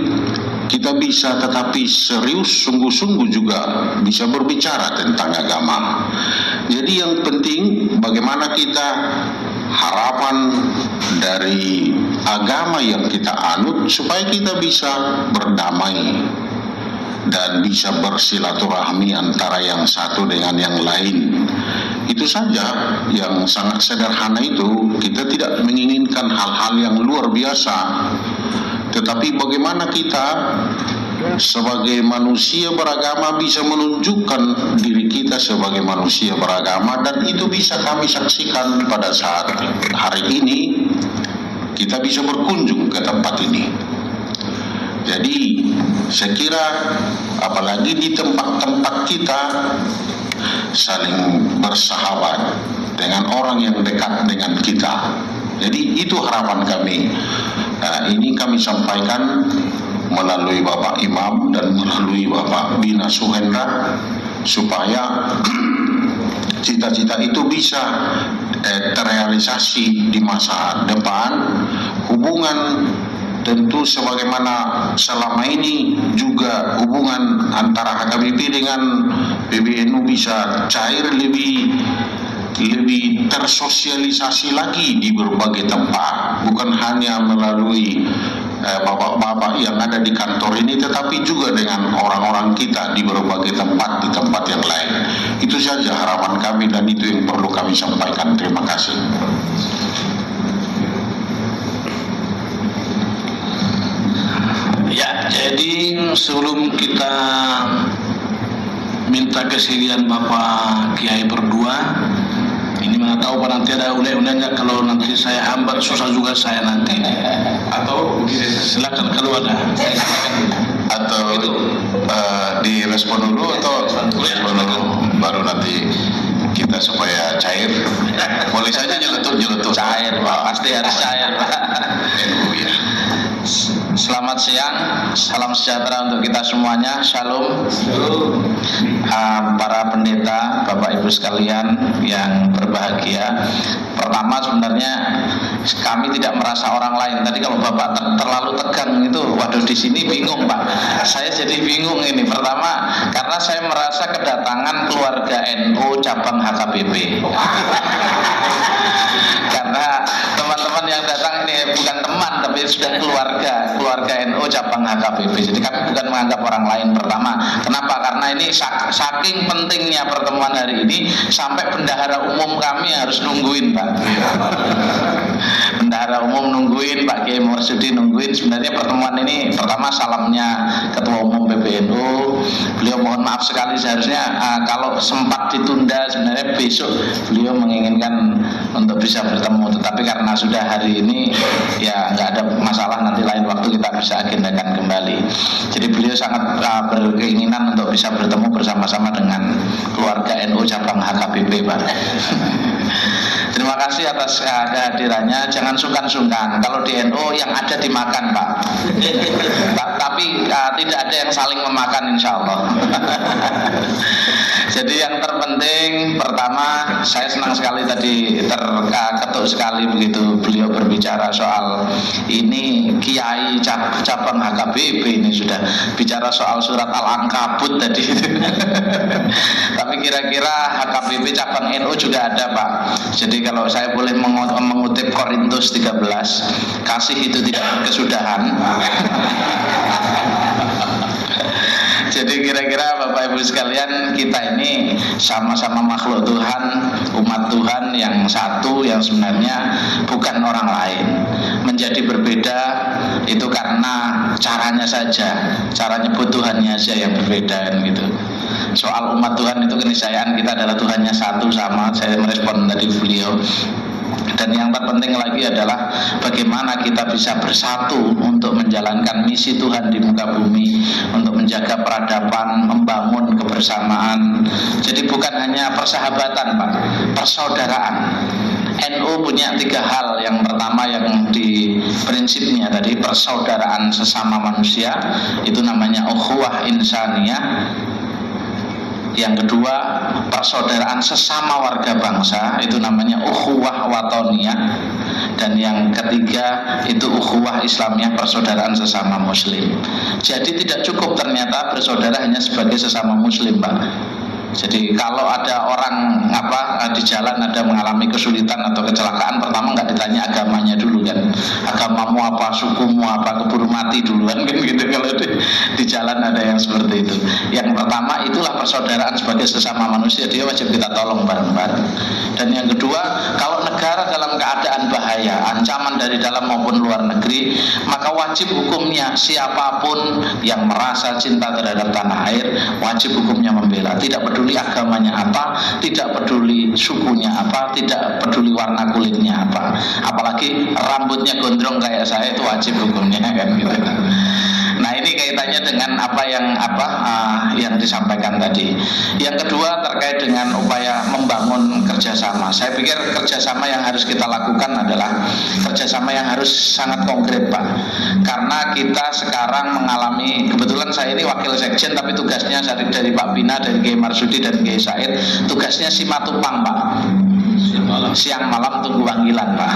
Kita bisa tetapi serius, sungguh-sungguh juga bisa berbicara tentang agama. Jadi yang penting bagaimana kita harapan dari agama yang kita anut supaya kita bisa berdamai dan bisa bersilaturahmi antara yang satu dengan yang lain. Itu saja yang sangat sederhana itu. Kita tidak menginginkan hal-hal yang luar biasa, tetapi bagaimana kita sebagai manusia beragama bisa menunjukkan diri kita sebagai manusia beragama, dan itu bisa kami saksikan pada saat hari ini kita bisa berkunjung ke tempat ini. Jadi saya kira apalagi di tempat-tempat kita saling bersahabat dengan orang yang dekat dengan kita. Jadi itu harapan kami. Ini kami sampaikan melalui Bapak Imam dan melalui Bapak Bina Suhendra supaya cita-cita itu bisa terrealisasi di masa depan. Hubungan tentu sebagaimana selama ini juga hubungan antara HKBP dengan PBNU bisa cair, lebih tersosialisasi lagi di berbagai tempat, bukan hanya melalui bapak-bapak yang ada di kantor ini, tetapi juga dengan orang-orang kita di berbagai tempat, di tempat yang lain. Itu saja harapan kami dan itu yang perlu kami sampaikan. Terima kasih. Ya, jadi sebelum kita minta kesediaan Bapak Kiai berdua, ini mana tahu Pak nanti ada ule-ulenya, kalau nanti saya hambat susah juga saya nanti. Atau begini, silakan kalau ada. Atau itu direspon dulu atau respon dulu baru nanti kita supaya cair. Boleh saja nyeletuk. Cair Pak, pasti harus cair Pak. Ya. Selamat siang, salam sejahtera untuk kita semuanya. Shalom. Para pendeta, Bapak Ibu sekalian yang berbahagia. Pertama sebenarnya kami tidak merasa orang lain. Tadi kalau Bapak terlalu tegang itu, waduh di sini bingung Pak. Saya jadi bingung ini. Pertama karena saya merasa kedatangan keluarga NU cabang HKBP. Karena teman-teman yang datang ini bukan teman tapi sudah keluarga NU cabang HKBP. Jadi kami bukan menganggap orang lain. Pertama, kenapa? Karena ini saking pentingnya pertemuan hari ini sampai bendahara umum kami harus nungguin Pak. Bendahara umum nungguin, Pak Kiai Marsudi nungguin. Sebenarnya pertemuan ini pertama salamnya Ketua Umum PBNU. Beliau mohon maaf sekali, seharusnya kalau sempat ditunda sebenarnya besok beliau menginginkan untuk bisa bertemu, tetapi karena sudah hari ini ya nggak ada masalah, nanti lain waktu kita bisa agendakan kembali. Jadi beliau sangat berkeinginan untuk bisa bertemu bersama-sama dengan keluarga NU cabang HKBP Pak. Terima kasih atas kehadirannya. Jangan sungkan-sungkan. Kalau di NU yang ada dimakan Pak. Tapi tidak ada yang saling memakan insya Allah. Jadi yang terpenting pertama, saya senang sekali tadi terketuk sekali begitu beliau berbicara soal ini Kiai cabang HKBP ini sudah bicara soal surat Al-Ankabut tadi. Tapi kira-kira HKBP cabang NU juga ada Pak. Jadi kalau saya boleh mengutip Korintus 13, kasih itu tidak berkesudahan. Jadi kira-kira Bapak Ibu sekalian, kita ini sama-sama makhluk Tuhan, umat Tuhan yang satu, yang sebenarnya bukan orang lain. Menjadi berbeda itu karena caranya saja, cara nyebut Tuhannya aja yang berbeda gitu. Soal umat Tuhan itu keniscayaan kita adalah Tuhannya satu, sama. Saya merespon tadi beliau. Dan yang terpenting lagi adalah bagaimana kita bisa bersatu untuk menjalankan misi Tuhan di muka bumi, untuk menjaga peradaban, membangun kebersamaan. Jadi bukan hanya persahabatan, Pak, persaudaraan. NU punya 3 hal. Yang pertama yang di prinsipnya tadi persaudaraan sesama manusia, itu namanya ukhuwah insaniyah. Yang kedua, persaudaraan sesama warga bangsa, itu namanya ukhuwah watoniyah. Dan yang ketiga itu ukhuwah Islamiyah, persaudaraan sesama muslim. Jadi tidak cukup ternyata bersaudara hanya sebagai sesama muslim, Pak. Jadi kalau ada orang di jalan ada mengalami kesulitan atau kecelakaan, pertama nggak ditanya agamanya dulu kan, agamamu apa, sukumu apa, keburu mati duluan kan gitu. Kalau di jalan ada yang seperti itu. Yang pertama itulah persaudaraan sebagai sesama manusia, dia wajib kita tolong bareng-bareng. Dan yang kedua, kalau negara dalam keadaan bahaya, ancaman dari dalam maupun luar negeri, maka wajib hukumnya siapapun yang merasa cinta terhadap tanah air, wajib hukumnya membela. Tidak peduli agamanya apa, tidak peduli sukunya apa, tidak peduli warna kulitnya apa. Apalagi rambutnya gondrong kayak saya itu wajib hukumnya kan gitu. Nah ini kaitannya dengan apa yang disampaikan tadi. Yang kedua terkait dengan upaya membangun kerjasama. Saya pikir kerjasama yang harus kita lakukan adalah kerjasama yang harus sangat konkret, Pak. Karena kita sekarang mengalami, kebetulan saya ini wakil sekjen tapi tugasnya dari Pak Bina, dari Kiai Marsudi dan Kiai Said, tugasnya Simatupang, Pak. Siang malam tunggu panggilan, Pak.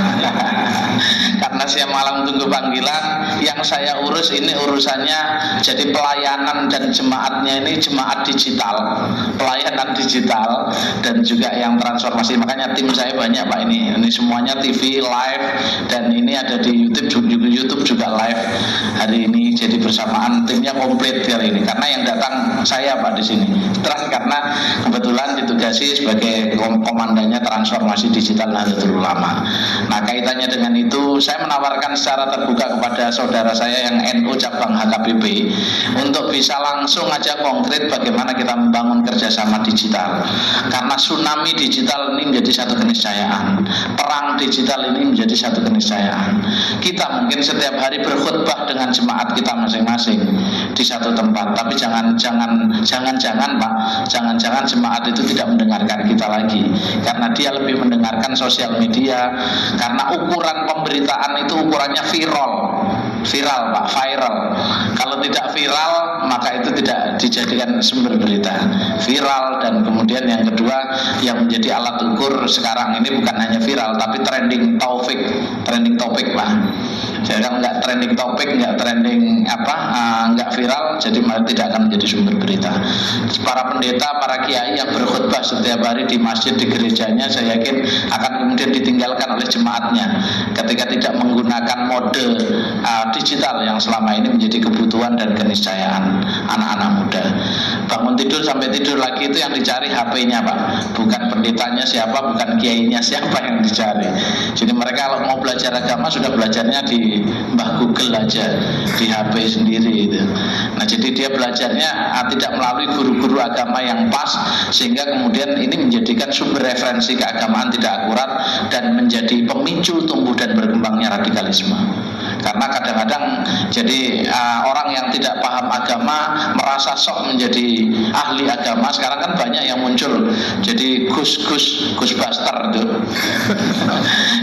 Karena siang malam tunggu panggilan, yang saya urus ini urusannya jadi pelayanan dan jemaatnya ini jemaat digital, pelayanan digital dan juga yang transformasi. Makanya tim saya banyak, Pak, ini semuanya TV live dan ini ada di YouTube juga live hari ini. Jadi bersamaan timnya komplit kali ini. Karena yang datang saya, Pak, di sini. Terus karena kebetulan ditugasi sebagai komandannya transformasi digital Nahdlatul Ulama. Nah kaitannya dengan itu saya menawarkan secara terbuka kepada saudara saya yang NU cabang HKBP untuk bisa langsung aja konkret bagaimana kita membangun kerjasama digital. Karena tsunami digital ini menjadi satu keniscayaan, perang digital ini menjadi satu keniscayaan. Kita mungkin setiap hari berkhutbah dengan jemaat kita masing-masing di satu tempat, tapi jangan Pak, jangan jemaat itu tidak mendengarkan kita lagi, karena dia lebih mendengarkan sosial media. Karena ukuran pemberitaan itu ukurannya viral, Pak, viral. Kalau tidak viral maka itu tidak dijadikan sumber berita. Viral, dan kemudian yang kedua yang menjadi alat ukur sekarang ini bukan hanya viral tapi trending topik, Pak. Jadi kalau nggak trending topik, nggak trending nggak viral, jadi tidak akan menjadi sumber berita. Para pendeta, para kiai yang berkhutbah setiap hari di masjid, di gerejanya, saya yakin akan kemudian ditinggalkan oleh jemaatnya ketika tidak menggunakan mode digital yang selama ini menjadi kebutuhan dan keniscayaan anak-anak muda. Bangun tidur sampai tidur lagi itu yang dicari HP-nya, Pak, bukan pendetanya siapa, bukan kiainya siapa yang dicari. Jadi mereka kalau mau belajar agama sudah belajarnya di Mbah Google aja, di HP sendiri itu. Nah jadi dia belajarnya tidak melalui guru-guru agama yang pas, sehingga kemudian ini menjadikan sumber referensi keagamaan tidak akurat dan menjadi pemicu tumbuh dan berkembangnya radikalisme. Karena kadang-kadang jadi orang yang tidak paham agama merasa sok menjadi ahli agama. Sekarang kan banyak yang muncul jadi Gus Buster tuh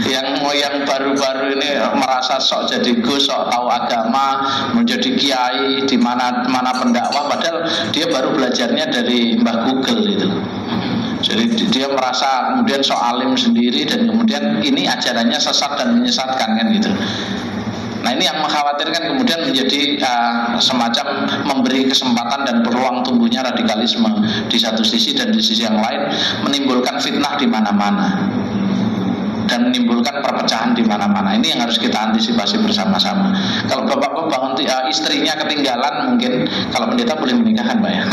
yang baru-baru ini merasa sok jadi Gus, sok tahu agama, menjadi kiai di mana pendakwah, padahal dia baru belajarnya dari Mbah Google itu. Jadi dia merasa kemudian sok alim sendiri dan kemudian ini ajarannya sesat dan menyesatkan kan gitu. Nah ini yang mengkhawatirkan kemudian menjadi semacam memberi kesempatan dan peluang tumbuhnya radikalisme di satu sisi, dan di sisi yang lain menimbulkan fitnah di mana-mana dan menimbulkan perpecahan di mana-mana. Ini yang harus kita antisipasi bersama-sama. Kalau Bapak istrinya ketinggalan, mungkin kalau pendeta boleh menikahkan Pak ya.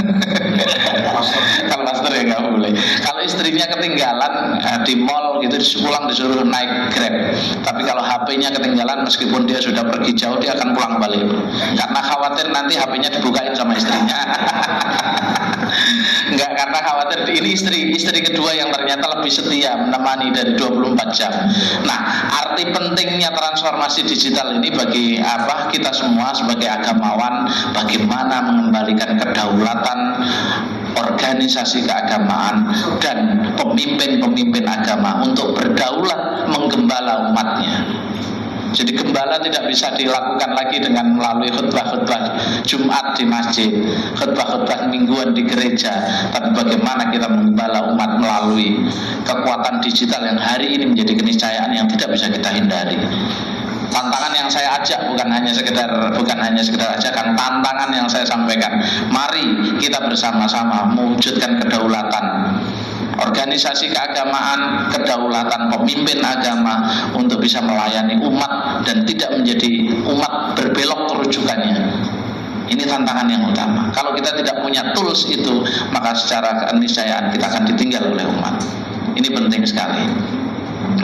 Kalau pastor ya nggak boleh. Kalau istrinya ketinggalan di mall gitu, pulang disuruh naik Grab. Tapi kalau HP-nya ketinggalan, meskipun dia sudah pergi jauh, dia akan pulang balik karena khawatir nanti HP-nya dibukain sama istrinya. Enggak, karena khawatir ini istri kedua yang ternyata lebih setia menemani dari 24 jam. Nah, arti pentingnya transformasi digital ini bagi kita semua sebagai agamawan, bagaimana mengembalikan kedaulatan organisasi keagamaan dan pemimpin-pemimpin agama untuk berdaulat menggembala umatnya. Jadi gembala tidak bisa dilakukan lagi dengan melalui khutbah-khutbah Jumat di masjid, khutbah-khutbah mingguan di gereja, tapi bagaimana kita menggembala umat melalui kekuatan digital yang hari ini menjadi keniscayaan yang tidak bisa kita hindari. Tantangan yang saya ajak bukan hanya sekedar ajakan, tantangan yang saya sampaikan. Mari kita bersama-sama mewujudkan kedaulatan organisasi keagamaan, kedaulatan pemimpin agama untuk bisa melayani umat dan tidak menjadi umat berbelok rujukannya. Ini tantangan yang utama. Kalau kita tidak punya tools itu, maka secara keniscayaan kita akan ditinggal oleh umat. Ini penting sekali.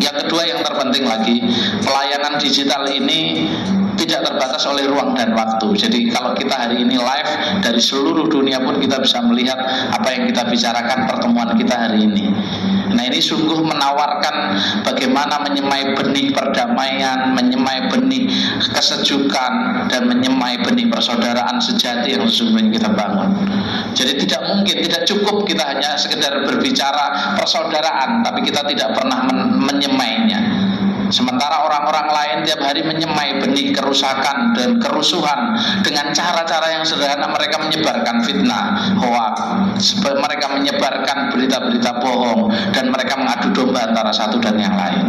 Yang kedua yang terpenting lagi, pelayanan digital ini tidak terbatas oleh ruang dan waktu. Jadi kalau kita hari ini live dari seluruh dunia pun kita bisa melihat apa yang kita bicarakan pertemuan kita hari ini. Nah, ini sungguh menawarkan bagaimana menyemai benih perdamaian, menyemai benih kesejukan, dan menyemai benih persaudaraan sejati yang sesungguhnya kita bangun. Jadi tidak mungkin, tidak cukup kita hanya sekedar berbicara persaudaraan, tapi kita tidak pernah menyemainya. Sementara orang-orang lain tiap hari menyemai benih kerusakan dan kerusuhan dengan cara-cara yang sederhana. Mereka menyebarkan fitnah, hoak, mereka menyebarkan berita-berita bohong, dan mereka mengadu domba antara satu dan yang lain.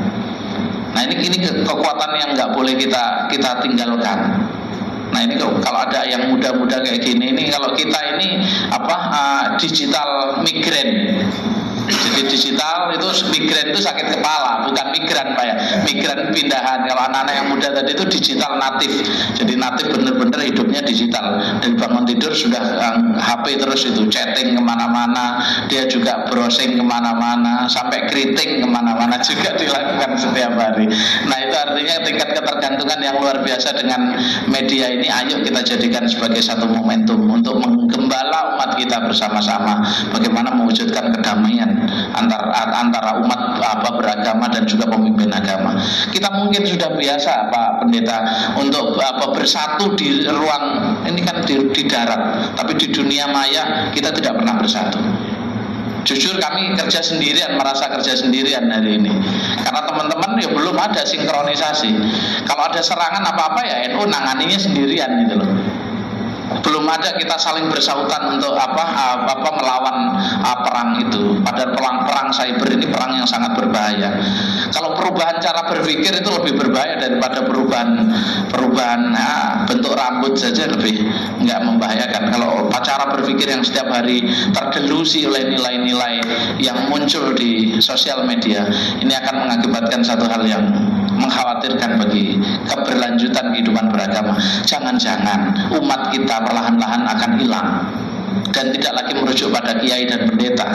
Nah, ini kekuatan yang nggak boleh kita tinggalkan. Nah, ini kalau ada yang muda-muda kayak gini, ini kalau kita ini digital migran. Jadi digital itu migran itu sakit kepala, bukan migran Pak ya. Migran pindahan. Kalau anak-anak yang muda tadi itu digital natif. Jadi natif bener-bener hidupnya digital. Dan bangun tidur sudah HP terus itu, chatting kemana-mana. Dia juga browsing kemana-mana, sampai greeting kemana-mana juga dilakukan setiap hari. Nah, itu artinya tingkat ketergantungan yang luar biasa dengan media ini. Ayo kita jadikan sebagai satu momentum untuk menggembala umat kita bersama-sama. Bagaimana mewujudkan kedamaian antara umat beragama dan juga pemimpin agama. Kita mungkin sudah biasa Pak Pendeta untuk bersatu di ruang ini kan di darat, tapi di dunia maya kita tidak pernah bersatu. Jujur kami kerja sendirian, merasa kerja sendirian hari ini. Karena teman-teman ya belum ada sinkronisasi. Kalau ada serangan apa-apa ya NU nanganinya sendirian gitu loh. Belum ada kita saling bersautan untuk melawan perang itu. Padahal perang cyber ini perang yang sangat berbahaya. Kalau perubahan cara berpikir itu lebih berbahaya daripada perubahan bentuk rambut saja, lebih nggak membahayakan. Kalau cara berpikir yang setiap hari terdelusi oleh nilai-nilai yang muncul di sosial media, ini akan mengakibatkan satu hal yang mengkhawatirkan bagi keberlanjutan kehidupan beragama. Jangan-jangan umat kita perlahan-lahan akan hilang dan tidak lagi merujuk pada kiai dan pendeta.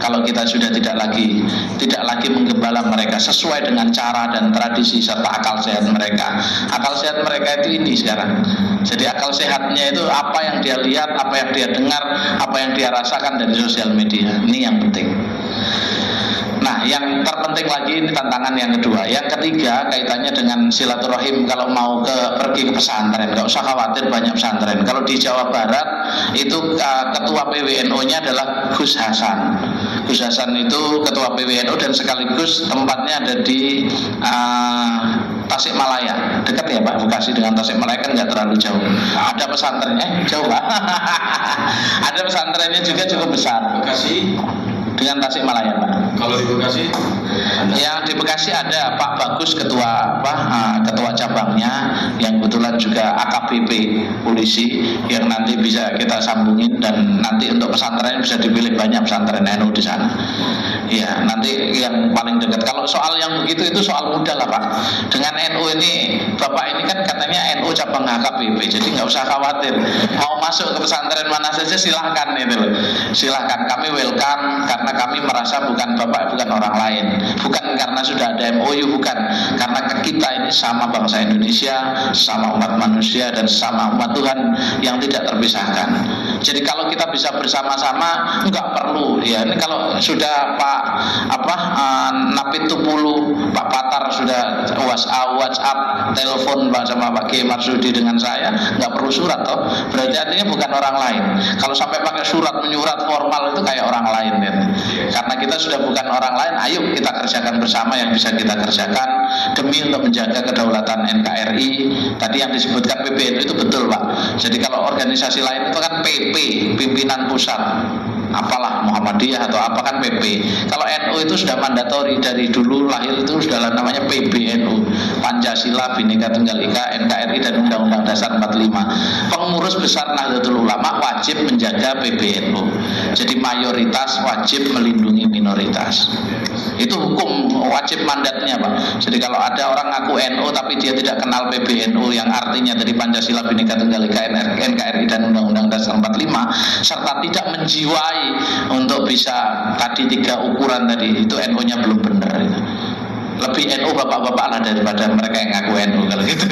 Kalau kita sudah tidak lagi menggembala mereka sesuai dengan cara dan tradisi serta akal sehat mereka. Akal sehat mereka itu ini sekarang. Jadi akal sehatnya itu apa yang dia lihat, apa yang dia dengar, apa yang dia rasakan dari sosial media. Ini yang penting. Nah, yang terpenting lagi ini tantangan yang kedua. Yang ketiga kaitannya dengan silaturahim. Kalau mau pergi ke pesantren, nggak usah khawatir banyak pesantren. Kalau di Jawa Barat itu ketua PWNU-nya adalah Gus Hasan. Gus Hasan itu ketua PWNU dan sekaligus tempatnya ada di Tasikmalaya. Dekat ya Pak, Bekasi dengan Tasikmalaya kan nggak terlalu jauh. Ada pesantrennya jauh Pak. Ada pesantrennya juga cukup besar. Bekasi dengan Tasikmalaya Pak. kalau di Bekasi Yang di Bekasi ada Pak Bagus ketua ketua cabangnya, yang kebetulan juga AKBP polisi, yang nanti bisa kita sambungin, dan nanti untuk pesantren bisa dipilih banyak pesantren NU di sana. Ya, nanti yang paling dekat. Kalau soal yang begitu itu soal mudah lah Pak. Dengan NU ini, Bapak ini kan katanya NU cabang HKBP, jadi nggak usah khawatir. Mau masuk ke pesantren mana saja silahkan itu loh. Silahkan, kami welcome, karena kami merasa bukan Bapak, bukan orang lain, bukan karena sudah ada MOU, bukan, karena kita ini sama bangsa Indonesia, sama umat manusia, dan sama umat Tuhan yang tidak terpisahkan. Jadi kalau kita bisa bersama-sama, nggak perlu ya. Ini kalau sudah Pak Napit Tupulu, Pak Patar sudah WhatsApp, telepon Pak sama Pak Kiai Marsudi dengan saya, nggak perlu surat toh. Berarti artinya bukan orang lain. Kalau sampai pakai surat menyurat formal itu kayak orang lain ya. Karena kita sudah bukan orang lain, ayo kita kerjakan bersama yang bisa kita kerjakan demi untuk menjaga kedaulatan NKRI. Tadi yang disebutkan PBNU itu betul Pak. Jadi kalau organisasi lain itu kan PP, pimpinan pusat, apalah Muhammadiyah atau apa kan PP. Kalau NU itu sudah mandatori, dari dulu lahir itu sudah namanya PBNU, Pancasila, Bhinneka Tunggal Ika, NKRI, dan Undang-Undang Dasar 45. Pengurus besar Nahdlatul Ulama wajib menjaga PBNU. Jadi mayoritas wajib melindungi minoritas. Itu hukum wajib mandatnya Pak. Jadi kalau ada orang ngaku NU tapi dia tidak kenal PBNU, yang artinya dari Pancasila, Bhinneka Tunggal Ika, NKRI, dan Undang-Undang Dasar 45, serta tidak menjiwai untuk bisa tadi 3 ukuran tadi, itu NU-nya belum benar. Lebih NU bapak-bapak lah daripada mereka yang ngaku NU kalau gitu.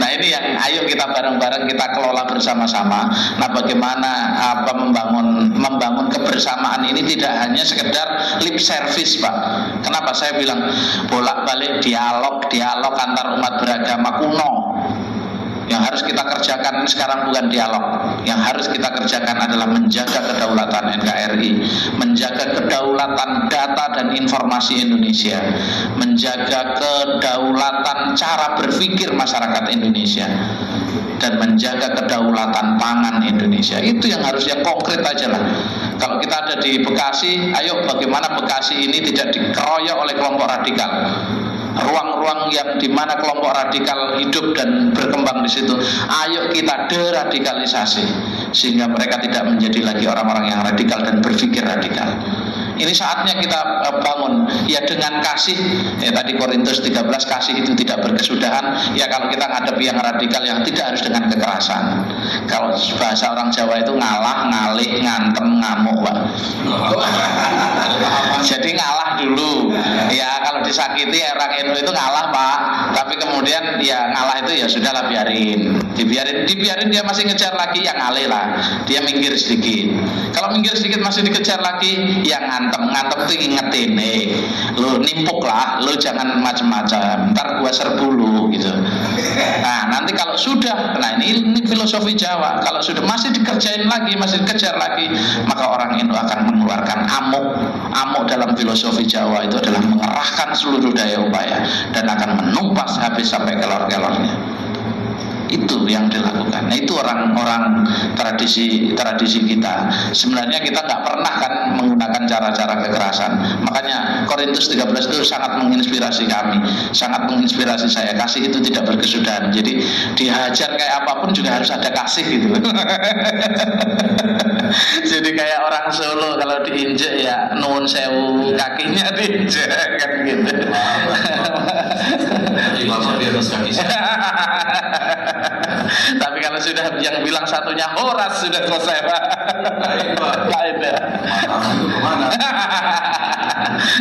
Nah ini yang ayo kita bareng-bareng kita kelola bersama-sama. Nah bagaimana membangun kebersamaan ini tidak hanya sekedar lip service Pak. Kenapa saya bilang bolak-balik dialog antar umat beragama kuno. Yang harus kita kerjakan sekarang bukan dialog. Yang harus kita kerjakan adalah menjaga kedaulatan NKRI, menjaga kedaulatan data dan informasi Indonesia, menjaga kedaulatan cara berpikir masyarakat Indonesia, dan menjaga kedaulatan pangan Indonesia. Itu yang harusnya konkret aja lah. Kalau kita ada di Bekasi, ayo bagaimana Bekasi ini tidak dikeroyok oleh kelompok radikal. Ruang-ruang yang dimana kelompok radikal hidup dan berkembang di situ, ayo kita deradikalisasi sehingga mereka tidak menjadi lagi orang-orang yang radikal dan berpikir radikal. Ini saatnya kita bangun ya dengan kasih. Ya tadi Korintus 13, kasih itu tidak berkesudahan. Ya kalau kita ngadepi yang radikal yang tidak harus dengan kekerasan. Kalau bahasa orang Jawa itu ngalah, ngalih, ngantem, ngamuk Pak. Jadi ngalah dulu. Ya kalau disakiti orang NU itu ngalah Pak. Tapi kemudian ya ngalah itu ya sudahlah, biarin dia masih ngejar lagi, ya ngalih lah. Dia minggir sedikit. Kalau minggir sedikit masih dikejar lagi, ya ngantem itu ingetin, lu nimpuk lah, lu jangan macam-macam, ntar gua serbu lu gitu. Nah nanti kalau sudah, nah ini filosofi Jawa, kalau sudah masih dikerjain lagi, masih dikejar lagi, maka orang itu akan mengeluarkan amuk dalam filosofi Jawa itu adalah mengerahkan seluruh daya upaya dan akan menumpas habis sampai kelor-kelornya. Itu yang dilakukan. Nah itu orang-orang tradisi kita. Sebenarnya kita nggak pernah kan menggunakan cara-cara kekerasan. Makanya Korintus 13 itu sangat menginspirasi kami, sangat menginspirasi saya. Kasih itu tidak berkesudahan. Jadi dihajar kayak apapun juga harus ada kasih gitu. Jadi kayak orang Solo kalau diinjek ya nuwun sewu, kakinya diinjek kan gitu. Tapi kalau sudah yang bilang satunya horas sudah selesai Pak. Lain ya.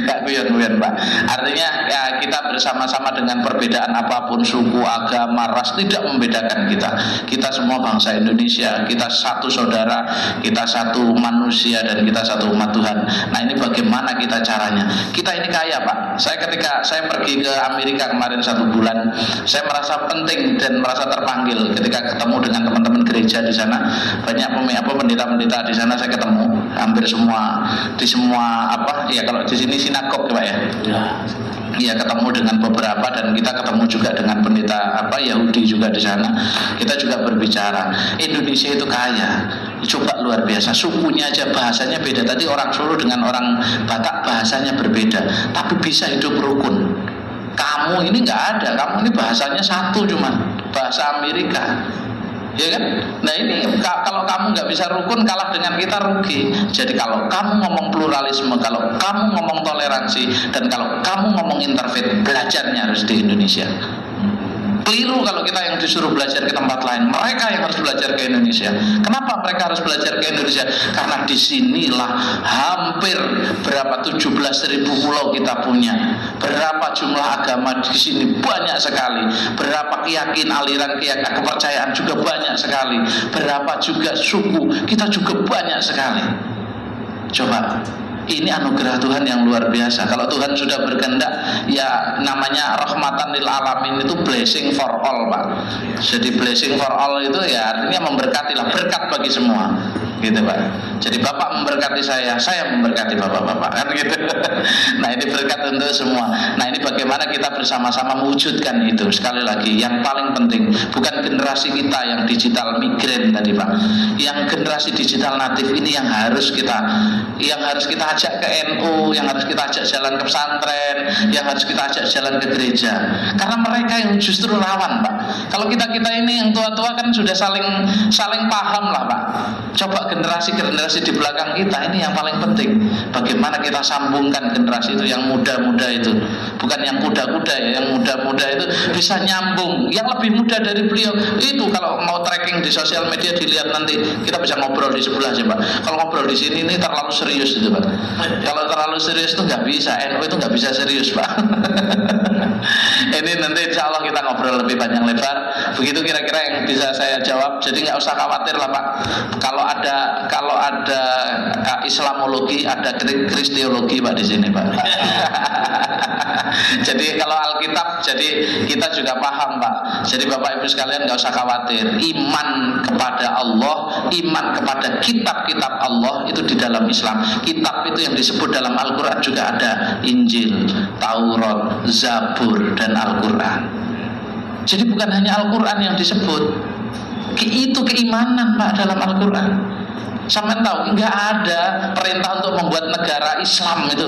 Gak guyon-guyon Pak. Artinya ya kita bersama-sama dengan perbedaan apapun, suku, agama, ras, tidak membedakan kita. Kita semua bangsa Indonesia. Kita satu saudara, kita satu manusia, dan kita satu umat Tuhan. Nah ini bagaimana kita caranya? Kita ini kaya Pak. Ketika saya pergi ke Amerika kemarin 1 bulan, saya merasa penting dan merasa terpanggil ketika ketemu dengan teman-teman gereja di sana. Banyak pendeta-pendeta di sana saya ketemu, hampir semua di semua ya kalau di sini sinagog Pak ya. ya ketemu dengan beberapa, dan kita ketemu juga dengan pendeta Yahudi juga di sana. Kita juga berbicara, Indonesia itu kaya, coba luar biasa, sukunya aja bahasanya beda. Tadi orang Solo dengan orang Batak bahasanya berbeda, tapi bisa hidup rukun. Kamu ini nggak ada, kamu ini bahasanya satu, cuman bahasa Amerika, ya kan? Nah ini kalau kamu nggak bisa rukun, kalah dengan kita, rugi. Jadi kalau kamu ngomong pluralisme, kalau kamu ngomong toleransi, dan kalau kamu ngomong interfaith, belajarnya harus di Indonesia. Keliru kalau kita yang disuruh belajar ke tempat lain. Mereka yang harus belajar ke Indonesia. Kenapa mereka harus belajar ke Indonesia? Karena disinilah hampir berapa 17.000 pulau kita punya. Berapa jumlah agama di sini banyak sekali. Berapa keyakinan, aliran kepercayaan juga banyak sekali. Berapa juga suku kita juga banyak sekali. Coba. Ini anugerah Tuhan yang luar biasa. Kalau Tuhan sudah berkehendak, ya namanya rahmatan lil alamin, itu blessing for all, Pak. Jadi blessing for all itu ya artinya memberkatilah, berkat bagi semua, gitu Pak. Jadi Bapak memberkati saya memberkati Bapak-bapak, kan gitu. Nah ini berkat untuk semua. Nah ini bagaimana kita bersama-sama mewujudkan itu. Sekali lagi, yang paling penting bukan generasi kita yang digital migran tadi Pak. Yang generasi digital natif ini yang harus kita ajak ke NU, yang harus kita ajak jalan ke pesantren, yang harus kita ajak jalan ke gereja. Karena mereka yang justru rawan Pak. Kalau kita ini yang tua-tua kan sudah saling paham lah Pak. Coba generasi di belakang kita ini yang paling penting. Bagaimana kita sambungkan generasi itu yang muda-muda itu, bukan yang kuda-kuda ya, yang muda-muda itu bisa nyambung. Yang lebih muda dari beliau itu kalau mau tracking di sosial media dilihat nanti, kita bisa ngobrol di sebelah aja Pak. Kalau ngobrol di sini ini terlalu serius itu Pak. Kalau terlalu serius itu nggak bisa, NU itu nggak bisa serius Pak. Ini nanti insya Allah kita ngobrol lebih panjang lebar. Begitu kira-kira yang bisa saya jawab. Jadi nggak usah khawatir lah Pak. Kalau ada Islamologi, ada Kristiologi Pak di sini Pak. Jadi kalau Alkitab, jadi kita juga paham Pak. Jadi Bapak Ibu sekalian nggak usah khawatir. Iman kepada Allah, iman kepada kitab-kitab Allah itu di dalam Islam. Kitab itu yang disebut dalam Al-Quran juga ada Injil, Taurat, Zabur, dan Al-Quran. Jadi bukan hanya Al-Quran yang disebut, itu keimanan Pak dalam Al-Quran. Sampai tahu nggak ada perintah untuk membuat negara Islam itu.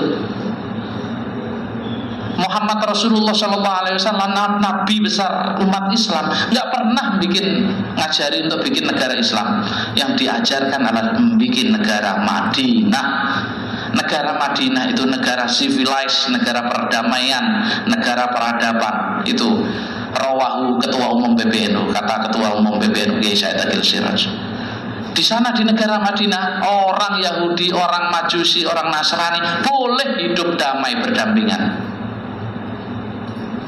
Muhammad Rasulullah SAW, Nabi besar umat Islam, nggak pernah ngajari untuk bikin negara Islam. Yang diajarkan adalah membuat negara Madinah. Negara Madinah itu negara civilized, negara perdamaian, negara peradaban. Itu rawahu Ketua Umum PBNU, kata Ketua Umum PBNU Kiai Said Agil Siraj. Di sana di negara Madinah, orang Yahudi, orang Majusi, orang Nasrani boleh hidup damai berdampingan.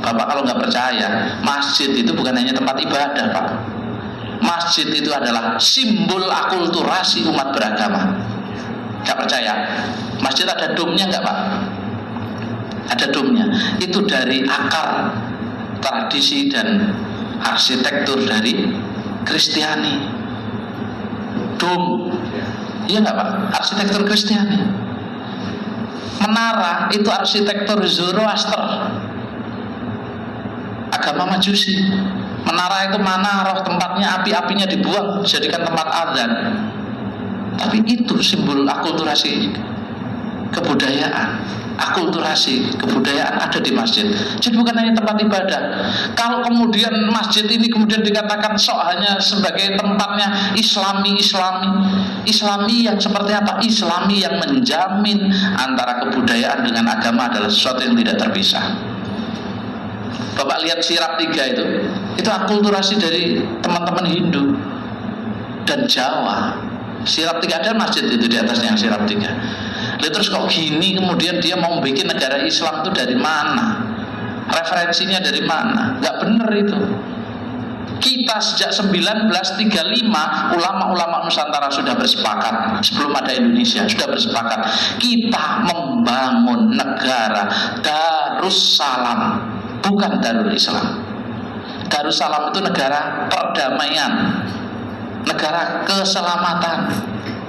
Bapak kalau nggak percaya, masjid itu bukan hanya tempat ibadah Pak. Masjid itu adalah simbol akulturasi umat beragama. Nggak percaya? Masjid ada domnya nggak Pak? Ada domnya. Itu dari akar tradisi dan arsitektur dari Kristiani. Dom, iya nggak Pak? Arsitektur Kristiani. Menara itu arsitektur Zoroaster, agama Majusi. Menara itu roh tempatnya, api-apinya dibuang jadikan tempat azan. Tapi itu simbol akulturasi kebudayaan. Akulturasi kebudayaan ada di masjid. Jadi bukan hanya tempat ibadah. Kalau kemudian masjid ini kemudian dikatakan hanya sebagai tempatnya Islami yang seperti apa? Islami yang menjamin antara kebudayaan dengan agama adalah sesuatu yang tidak terpisah. Bapak lihat Sirap 3 itu akulturasi dari teman-teman Hindu dan Jawa. Sirap 3 ada masjid itu di atasnya yang Sirap 3. Terus kok gini kemudian dia mau bikin negara Islam itu dari mana? Referensinya dari mana? Gak bener itu. Kita sejak 1935 ulama-ulama Nusantara sudah bersepakat, sebelum ada Indonesia sudah bersepakat, kita membangun negara Darussalam, bukan Darul Islam. Darussalam itu negara perdamaian, negara keselamatan,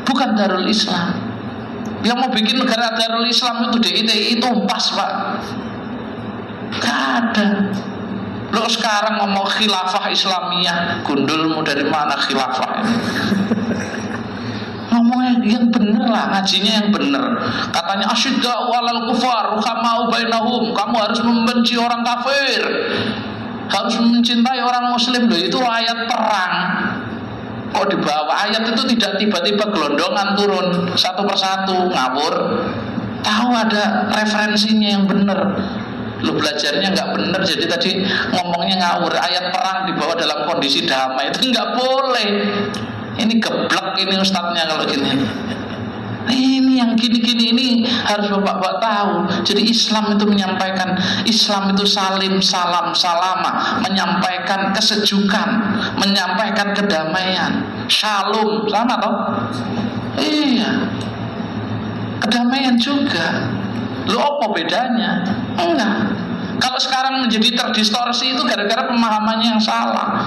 bukan Darul Islam. Yang mau bikin negara Darul Islam itu DITI itu pas Pak. Gak ada. Lo sekarang ngomong khilafah Islamiyah, gundulmu dari mana khilafah ini? Ngomongnya yang bener lah, ngajinya yang bener. Katanya asyidda'u 'alal kufar ruhama'u bainahum. Kamu harus membenci orang kafir, harus mencintai orang muslim. Loh, itu ayat perang. Kok dibawa ayat itu tidak tiba-tiba gelondongan turun satu persatu, ngawur. Tahu ada referensinya yang bener. Lu belajarnya nggak bener, jadi tadi ngomongnya ngawur. Ayat perang dibawa dalam kondisi damai, itu nggak boleh. Ini geblek ini ustadznya kalau gini. Ini yang gini-gini ini harus bapak-bapak tahu. Jadi Islam itu menyampaikan, Islam itu salim, salam, salama, menyampaikan kesejukan, menyampaikan kedamaian, shalom, sama toh? Iya, kedamaian juga. Lu apa bedanya? Enggak. Kalau sekarang menjadi terdistorsi itu gara-gara pemahamannya yang salah.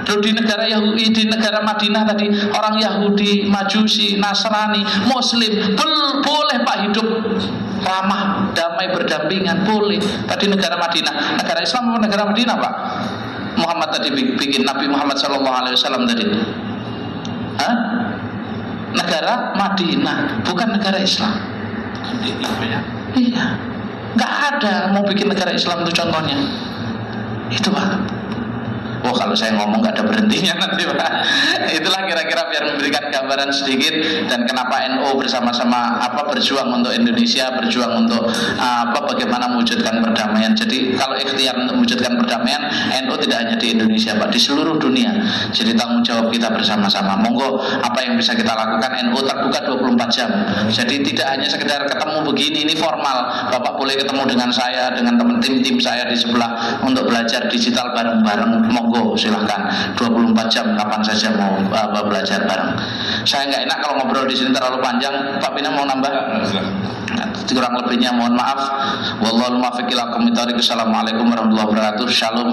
Lalu di negara Yahudi, di negara Madinah tadi orang Yahudi, Majusi, Nasrani, Muslim boleh Pak hidup ramah, damai, berdampingan, boleh. Tadi negara Madinah, negara Islam atau negara Madinah Pak? Muhammad tadi bikin Nabi Muhammad SAW tadi. Hah? Negara Madinah, bukan negara Islam. Iya, nggak ada mau bikin negara Islam itu contohnya. Itu Pak. Oh, kalau saya ngomong nggak ada berhentinya nanti Pak. Itulah kira-kira biar memberikan gambaran sedikit dan kenapa NU bersama-sama berjuang untuk Indonesia, berjuang untuk bagaimana mewujudkan perdamaian. Jadi kalau ikhtiar untuk mewujudkan perdamaian, NU tidak hanya di Indonesia Pak, di seluruh dunia. Jadi tanggung jawab kita bersama-sama. Monggo apa yang bisa kita lakukan, NU terbuka 24 jam. Jadi tidak hanya sekedar ketemu begini, ini formal. Bapak boleh ketemu dengan saya, dengan tim saya di sebelah untuk belajar digital bareng-bareng. Monggo silahkan 24 jam kapan saja mau belajar bareng. Saya nggak enak kalau ngobrol di sini terlalu panjang. Pak Bina mau nambah? Kurang lebihnya mohon maaf. Wallahul muwaffiq ila aqwamit thoriq. Assalamualaikum warahmatullahi wabarakatuh. Shalom.